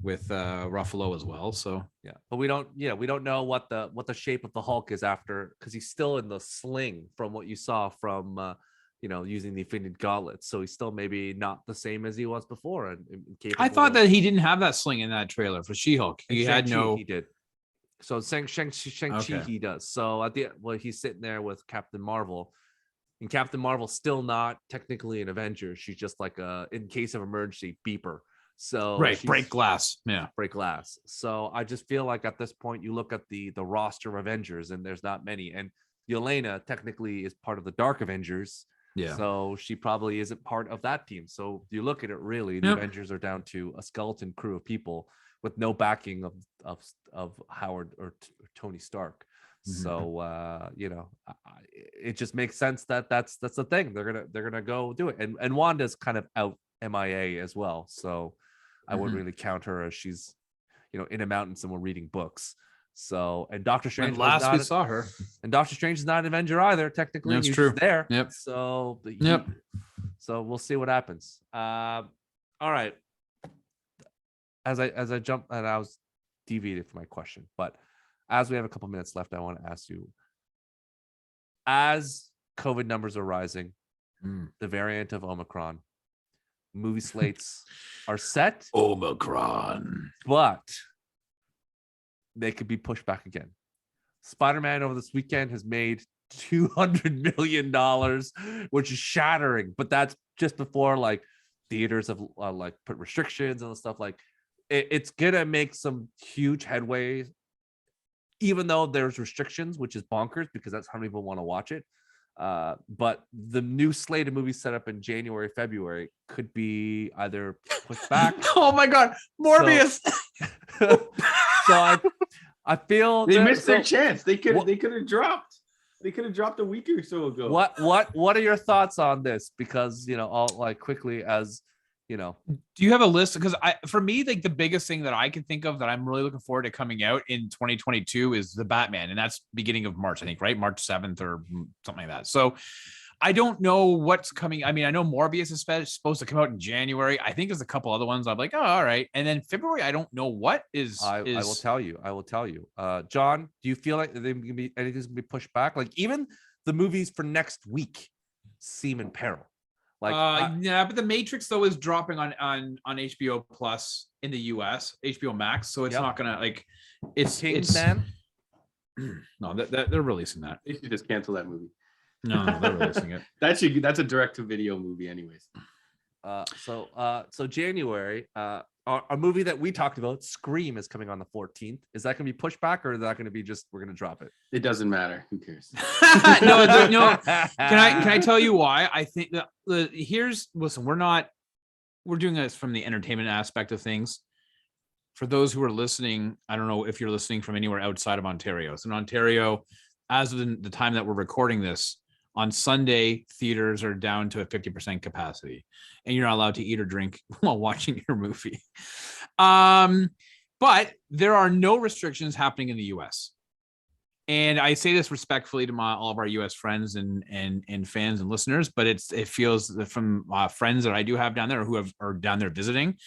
Ruffalo as well. So Yeah, but we don't know what the shape of the Hulk is after, because he's still in the sling from what you saw from using the Infinity Gauntlet. So he's still maybe not the same as he was before. And I thought that he didn't have that sling in that trailer for She-Hulk. He had no. He did. So Shang-Chi Okay. he does. So he's sitting there with Captain Marvel. And Captain Marvel's still not technically an Avenger. She's just like a, in case of emergency, beeper. So Right, she's- break glass. Yeah. break glass. So I just feel like at this point, you look at the roster of Avengers, and there's not many. And Yelena technically is part of the Dark Avengers. Yeah. So she probably isn't part of that team. So you look at it, really, the Yep. Avengers are down to a skeleton crew of people with no backing of Howard or Tony Stark. So you know, it just makes sense that that's the thing. They're gonna go do it. And Wanda's kind of out MIA as well. So I wouldn't really count her as she's, you know, in a mountain somewhere reading books. So, and Doctor Strange When last we was saw her. and Doctor Strange is not an Avenger either. Technically, That's he's true. just there. Yep. So, Yep. So we'll see what happens. All right. As I jump, and I was deviated from my question, but as we have a couple minutes left, I want to ask you: as COVID numbers are rising, the variant of Omicron, movie slates are set, Omicron. but they could be pushed back again. Spider-Man over this weekend has made $200 million, which is shattering. But that's just before like theaters have like put restrictions and stuff. Like it's gonna make some huge headway, even though there's restrictions, which is bonkers because that's how many people want to watch it. But the new slate of movies set up in January, February could be either pushed back. Oh my God, Morbius. So I feel They missed their chance. They could have dropped. They could have dropped a week or so ago. What are your thoughts on this? Because, you know, all like quickly as you know. Do you have a list? Because for me, like the biggest thing that I can think of that I'm really looking forward to coming out in 2022 is the Batman, and that's beginning of March, I think, right? March 7th or something like that. So I don't know what's coming. I mean, I know Morbius is supposed to come out in January. I think there's a couple other ones. I'm like, oh, all right. And then February, I don't know what is. I will tell you. John, do you feel like anything's gonna be pushed back? Like even the movies for next week seem in peril. Like yeah, but the Matrix though is dropping on HBO Plus in the US, HBO Max, so it's not gonna like it's Kingsman. No, that they're releasing that. They should just cancel that movie. No, they're releasing it. That's a direct-to-video movie, anyways. So January, a movie that we talked about, Scream, is coming on the 14th. Is that going to be pushed back, or is that going to be just we're going to drop it? It doesn't matter. Who cares? No. Can I tell you why? I think that listen, we're doing this from the entertainment aspect of things. For those who are listening, I don't know if you're listening from anywhere outside of Ontario. So in Ontario, as of the time that we're recording this, on Sunday, theaters are down to a 50% capacity, and you're not allowed to eat or drink while watching your movie. But there are no restrictions happening in the US. And I say this respectfully to all of our US friends and fans and listeners, but it feels that from friends that I do have down there who are down there visiting,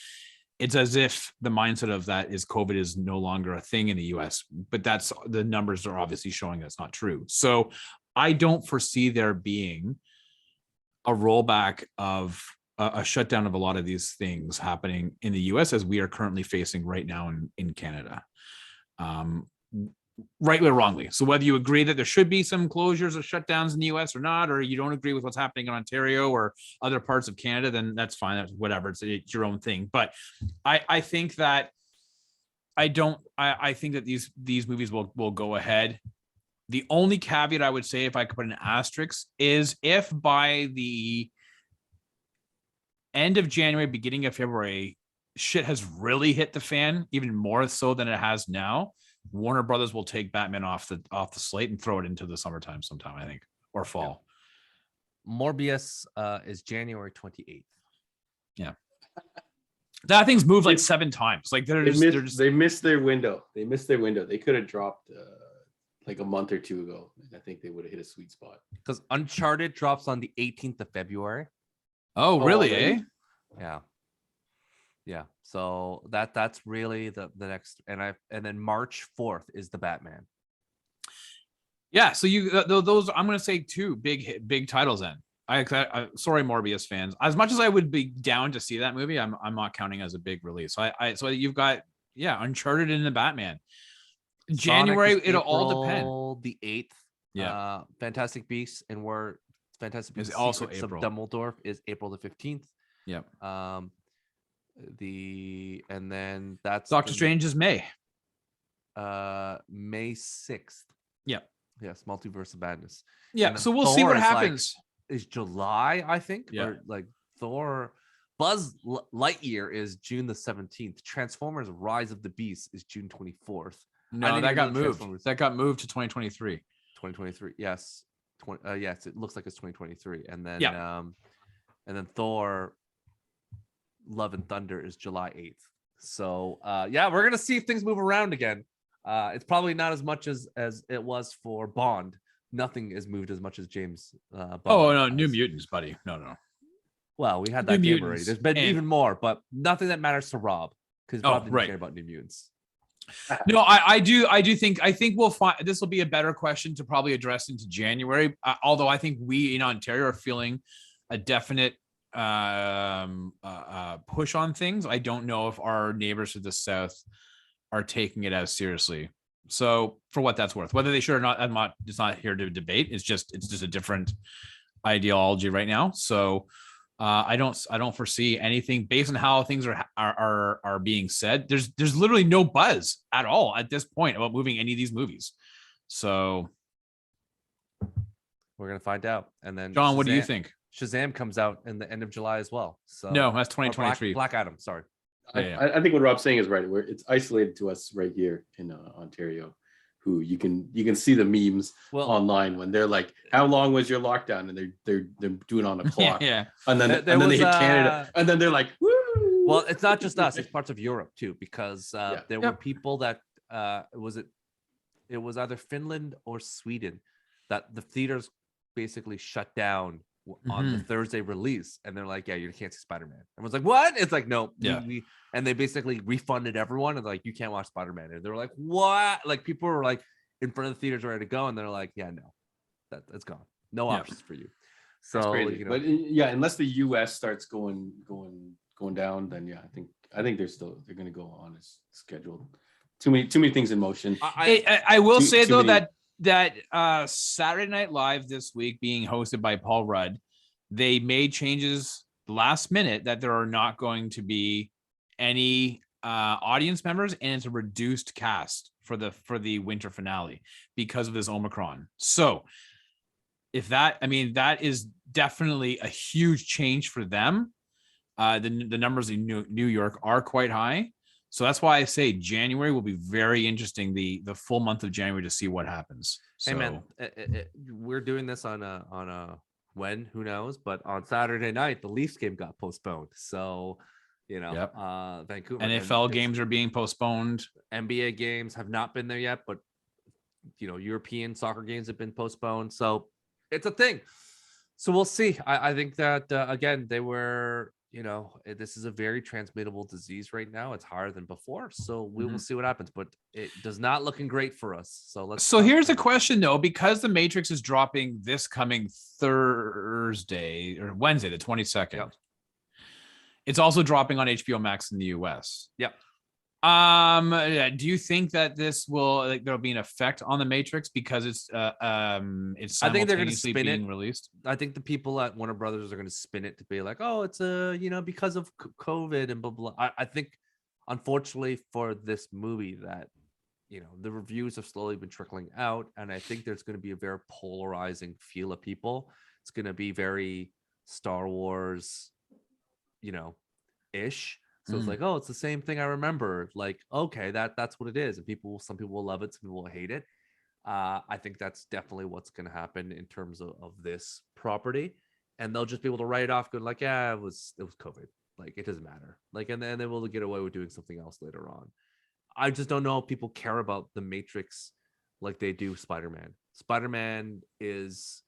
it's as if the mindset of that is COVID is no longer a thing in the US, but that's the numbers are obviously showing that's not true. So I don't foresee there being a rollback of a shutdown of a lot of these things happening in the US as we are currently facing right now in Canada. Rightly or wrongly. So whether you agree that there should be some closures or shutdowns in the US or not, or you don't agree with what's happening in Ontario or other parts of Canada, then that's fine. That's whatever. It's your own thing. But I think that I think that these movies will go ahead. The only caveat I would say, if I could put an asterisk, is if by the end of January, beginning of February, shit has really hit the fan, even more so than it has now, Warner Brothers will take Batman off the slate and throw it into the summertime sometime, I think, or fall. Yeah. Morbius is January 28th. Yeah. That thing's moved like 7 times. Like they missed their window. They could have dropped like a month or two ago. I think they would have hit a sweet spot. Because Uncharted drops on the 18th of February. Oh, really? Eh? Yeah. So that's really the next, and then March 4th is the Batman. Yeah. So those I'm gonna say 2 big titles then. I sorry, Morbius fans. As much as I would be down to see that movie, I'm not counting as a big release. So you've got Uncharted and the Batman. January, it'll all depend. The 8th. Yeah. Fantastic Beasts, and we're Fantastic Is Beasts: also Secrets of April. Dumbledore is April the 15th. Yep. And then that's Doctor Strange is May. May 6th. Yep. Yes, Multiverse of Madness. Yeah. And then So we'll see Thor what is, like, happens. is July, I think. Yeah. Or like Thor. Lightyear is June the 17th. Transformers: Rise of the Beast is June 24th. No, that got moved. Transformers. That got moved to 2023. 2023. Yes. Yes, it looks like it's 2023. And then and then Thor Love and Thunder is July 8th. So yeah, we're gonna see if things move around again. It's probably not as much as it was for Bond. Nothing is moved as much as James Bond. Oh no, New Mutants, buddy. No. Well, we had New that game Mutants already. There's been and- even more, but nothing that matters to Rob, because Rob didn't right. care about New Mutants. No, I think we'll find this will be a better question to probably address into January. Although I think we in Ontario are feeling a definite push on things. I don't know if our neighbors to the south are taking it as seriously. So for what that's worth, whether they should or not, it's not here to debate. It's just a different ideology right now. So I don't foresee anything based on how things are being said. There's literally no buzz at all at this point about moving any of these movies. So We're gonna find out. And then John, what do you think? Shazam comes out in the end of July as well. So No, that's or 2023. Black Adam. Sorry. I think what Rob's saying is right. It's isolated to us right here in Ontario, who you can see the memes online when they're like, "How long was your lockdown?" and they're doing on a clock. Yeah. And then they hit Canada, and then they're like, "Woo!" Well, it's not just us; it's parts of Europe too, because there were people that it was either Finland or Sweden that the theaters basically shut down on the Thursday release, and they're like, "Yeah, you can't see Spider-Man." Everyone's like, "What?" It's like, "No, and they basically refunded everyone, and like, "You can't watch Spider-Man." And they're like, "What?" Like people were like in front of the theaters ready to go, and they're like, "Yeah, no, that's gone. No options for you." So, crazy. But unless the U.S. starts going down, then I think they're going to go on as scheduled. Too many things in motion. I will say though that Saturday Night Live this week being hosted by Paul Rudd, they made changes last minute that there are not going to be any audience members, and it's a reduced cast for the winter finale because of this Omicron. So if that is definitely a huge change for them. The numbers in New York are quite high. So that's why I say January will be very interesting, the full month of January, to see what happens. So, hey man, we're doing this on a when, who knows, but on Saturday night the Leafs game got postponed. So, Vancouver NFL games are being postponed. NBA games have not been there yet, but European soccer games have been postponed. So it's a thing. So we'll see. I think that again, they were, this is a very transmittable disease right now. It's higher than before. So we will see what happens, but it does not looking great for us. So here's the question though, because The Matrix is dropping this coming Thursday or Wednesday, the 22nd. Yep. It's also dropping on HBO Max in the US. Yep. Do you think that this will there'll be an effect on The Matrix because it's I think they're going to spin being it. released? I think the people at Warner Brothers are going to spin it to be like, oh, it's because of COVID and blah blah. I think, unfortunately for this movie, that the reviews have slowly been trickling out, and I think there's going to be a very polarizing feel of people. It's going to be very Star Wars, ish. So it's like, oh, it's the same thing I remember. Like, okay, that's what it is. And some people will love it, some people will hate it. I think that's definitely what's going to happen in terms of this property. And they'll just be able to write it off, going like, yeah, it was COVID. Like, it doesn't matter. Like, and then they will get away with doing something else later on. I just don't know if people care about The Matrix like they do Spider-Man. Spider-Man is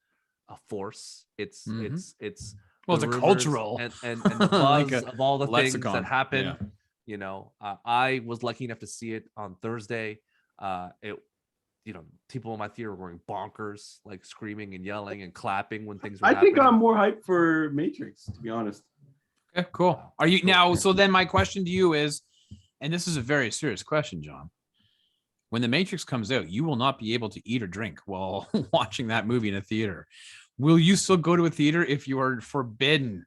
a force. It's Well, it's a cultural and the buzz of all the lexicon. things that happen. Yeah. I was lucky enough to see it on Thursday. People in my theater were going bonkers, like screaming and yelling and clapping when things were happening. think I'm more hyped for Matrix, to be honest. Okay, cool. Are you now? So then my question to you is, and this is a very serious question, John. When The Matrix comes out, you will not be able to eat or drink while watching that movie in a theater. will you still go to a theater if you are forbidden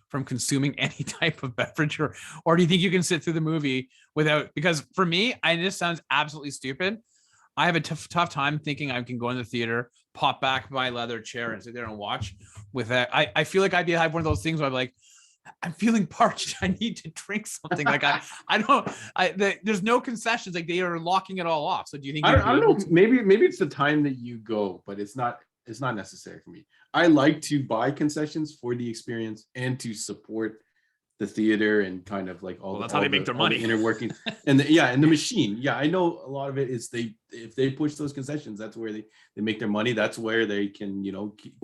from consuming any type of beverage, or do you think you can sit through the movie without? Because for me, this sounds absolutely stupid. I have a tough time thinking I can go in the theater, pop back my leather chair, and sit there and watch. With that, I feel like I'd have one of those things where I'm like, I'm feeling parched. I need to drink something. Like there's no concessions. Like they are locking it all off. So do you think? I don't know. Maybe it's the time that you go, but it's not necessary for me. I like to buy concessions for the experience and to support the theater and kind of like all. Well, that's how they make their money. The inner workings and the machine. Yeah, I know a lot of it is if they push those concessions, that's where they make their money. That's where they can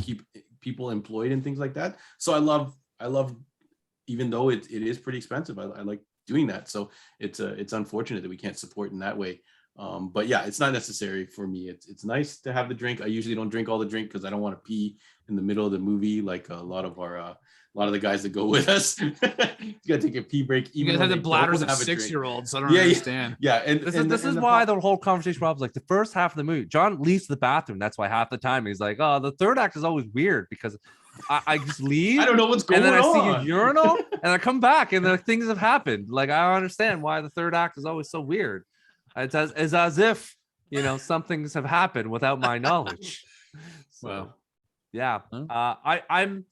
keep people employed and things like that. So I love. Even though it is pretty expensive, I like doing that. So it's unfortunate that we can't support in that way. But yeah, it's not necessary for me. It's nice to have the drink. I usually don't drink all the drink because I don't want to pee in the middle of the movie like a lot of the guys that go with us. You gotta take a pee break. You guys have the bladders of 6-year-olds. I don't understand. Yeah, and this is why the whole conversation, Rob's like the first half of the movie. John leaves the bathroom. That's why half the time he's like, "Oh, the third act is always weird because I just leave. I don't know what's going on. And then I see a urinal and I come back and the things have happened. Like, I don't understand why the third act is always so weird. It's as if, some things have happened without my knowledge. So, wow. Yeah. I'm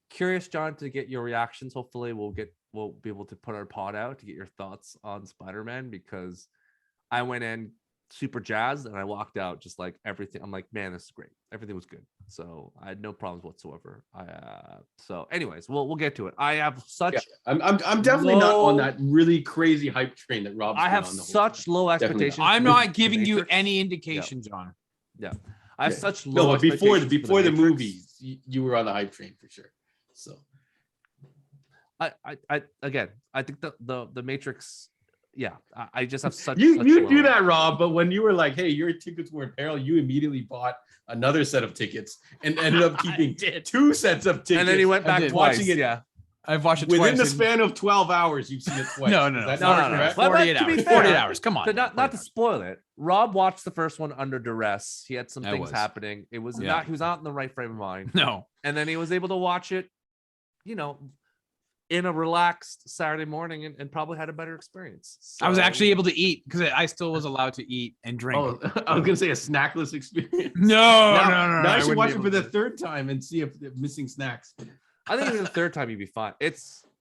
curious, John, to get your reactions. Hopefully we'll be able to put our pod out to get your thoughts on Spider-Man, because I went in super jazzed and I walked out just like everything. I'm like, man, this is great. Everything was good. So I had no problems whatsoever. So anyways, we'll get to it. I have such I'm definitely not on that really crazy hype train that Rob's I have on the whole such time. low expectations. I'm not giving you any indication, John. Yeah. I have such low but before the Matrix. movies, you were on the hype train for sure. So I think the Matrix. Yeah, I just have such. You such do low- that, Rob. But when you were like, "Hey, your tickets were in peril," you immediately bought another set of tickets and ended up keeping 2 sets of tickets. and then he went back twice. watching it. Yeah, I've watched it Within twice. the span of 12 hours, you've seen it twice. No. That's No. correct? Well, 48 to be hours. fair, 48 hours. Come on. So not to spoil it, Rob watched the first one under duress. He had some I things was. happening. It was Yeah. not. He was not in the right frame of mind. No. And then he was able to watch it, in a relaxed Saturday morning, and probably had a better experience. I was So- actually able to eat because I still was allowed to eat and drink. Oh, I was gonna say a snackless experience. No. Now I should wouldn't watch be it able for the to. third time and see if they're missing snacks. I think even the third time you'd be fine.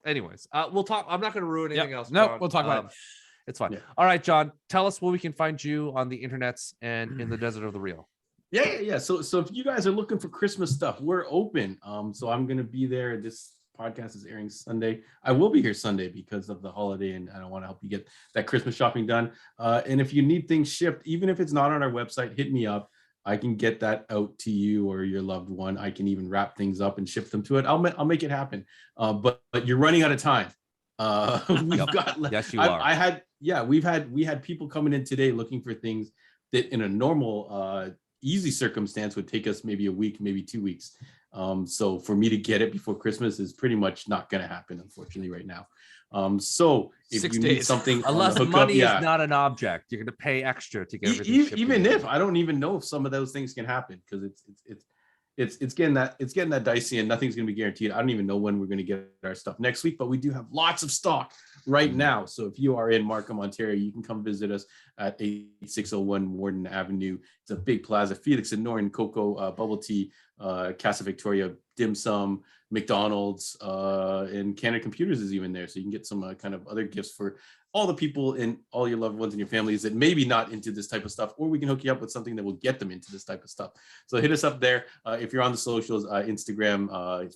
Anyways. We'll talk. I'm not going to ruin anything Yep. else. No, John. we'll talk about it. It's fine. Yeah. All right, John. Tell us where we can find you on the internets and in the desert of the real. Yeah. So if you guys are looking for Christmas stuff, we're open. So I'm gonna be there. This podcast is airing Sunday. I will be here Sunday because of the holiday, and I want to help you get that Christmas shopping done. And if you need things shipped, even if it's not on our website, hit me up. I can get that out to you or your loved one. I can even wrap things up and ship them to it. I'll make it happen. But you're running out of time. We've got. Yes, you are. We had people coming in today looking for things that in a normal easy circumstance would take us maybe a week, maybe 2 weeks. So for me to get it before Christmas is pretty much not going to happen, unfortunately, right now. So if 6 you days. need something, Unless money is not an object, you're going to pay extra to get everything shipped even to you. if I don't even know if some of those things can happen, because it's getting that dicey and nothing's going to be guaranteed. I don't even know when we're going to get our stuff next week, but we do have lots of stock right now. So if you are in Markham, Ontario, you can come visit us at 8601 Warden Avenue. It's a big plaza. Felix and Norton, Cocoa, bubble tea, Casa Victoria, dim sum, McDonald's, and Canada Computers is even there. So you can get some kind of other gifts for all the people and all your loved ones and your families that maybe not into this type of stuff, or we can hook you up with something that will get them into this type of stuff. So hit us up there. If you're on the socials, Instagram,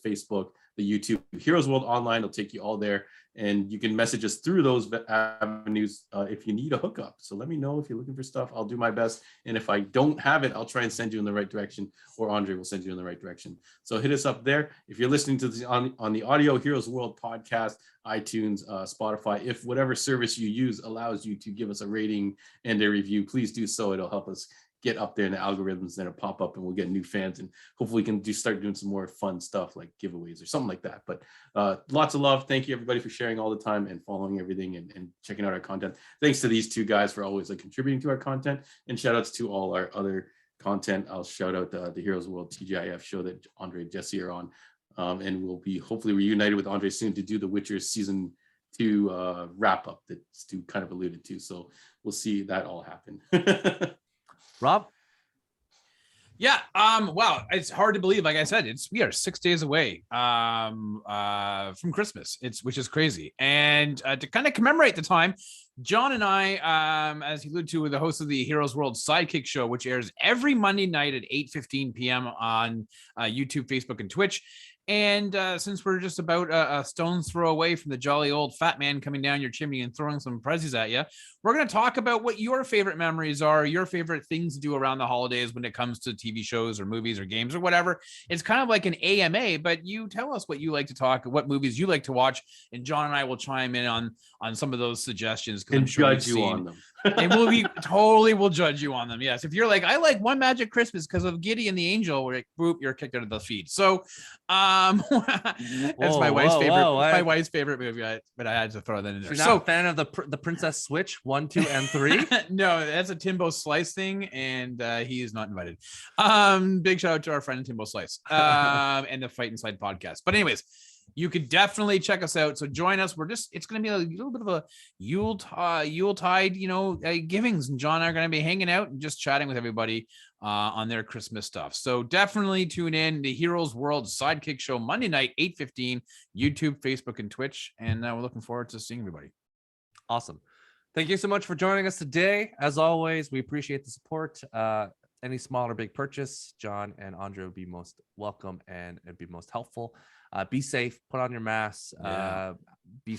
Facebook, the YouTube, Heroes World Online will take you all there. And you can message us through those avenues if you need a hookup. So let me know if you're looking for stuff. I'll do my best. And if I don't have it, I'll try and send you in the right direction, or Andre will send you in the right direction. So hit us up there. If you're listening to this on the Audio Heroes World podcast, iTunes, Spotify, if whatever service you use allows you to give us a rating and a review, please do so. It'll help us get up there in the algorithms, then it'll pop up and we'll get new fans, and hopefully we can start doing some more fun stuff like giveaways or something like that. But lots of love. Thank you everybody for sharing all the time and following everything and checking out our content. Thanks to these two guys for always contributing to our content, and shout outs to all our other content, I'll shout out the Heroes World TGIF show that Andre and Jesse are on. And we'll be hopefully reunited with Andre soon to do the Witcher season 2 wrap up that Stu kind of alluded to. So we'll see that all happen. Rob? Yeah. Wow. It's hard to believe. Like I said, we are 6 days away from Christmas. Which is crazy. And to kind of commemorate the time, John and I, as he alluded to, were the host of the Heroes World Sidekick Show, which airs every Monday night at 8:15 p.m. on YouTube, Facebook, and Twitch. And since we're just about a stone's throw away from the jolly old fat man coming down your chimney and throwing some prezzies at you, we're going to talk about what your favorite memories are, your favorite things to do around the holidays when it comes to TV shows or movies or games or whatever. It's kind of like an AMA, but you tell us what you like to talk, what movies you like to watch, and John and I will chime in on some of those suggestions. And judge you on them. And we'll judge you on them. Yes. If you're like, I like One Magic Christmas because of Giddy and the Angel, we're like, boop, you're kicked out of the feed. So that's my wife's favorite. My wife's favorite movie, but I had to throw that in there. You're not a fan of the Princess Switch 1, 2, and 3? No, that's a Timbo Slice thing, and he is not invited. Big shout out to our friend Timbo Slice and the Fight Inside podcast. But anyways, you could definitely check us out. So join us. It's going to be a little bit of a Yuletide, givings. And John and I are going to be hanging out and just chatting with everybody on their Christmas stuff. So definitely tune in the Heroes World Sidekick Show Monday night, 8:15, YouTube, Facebook, and Twitch. And we're looking forward to seeing everybody. Awesome. Thank you so much for joining us today. As always, we appreciate the support. Any small or big purchase, John and Andre would be most welcome and it'd be most helpful. Be safe, put on your masks, be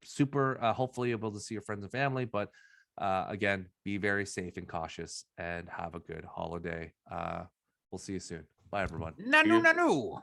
super, hopefully able to see your friends and family, but again, be very safe and cautious and have a good holiday. We'll see you soon. Bye, everyone. Nanu.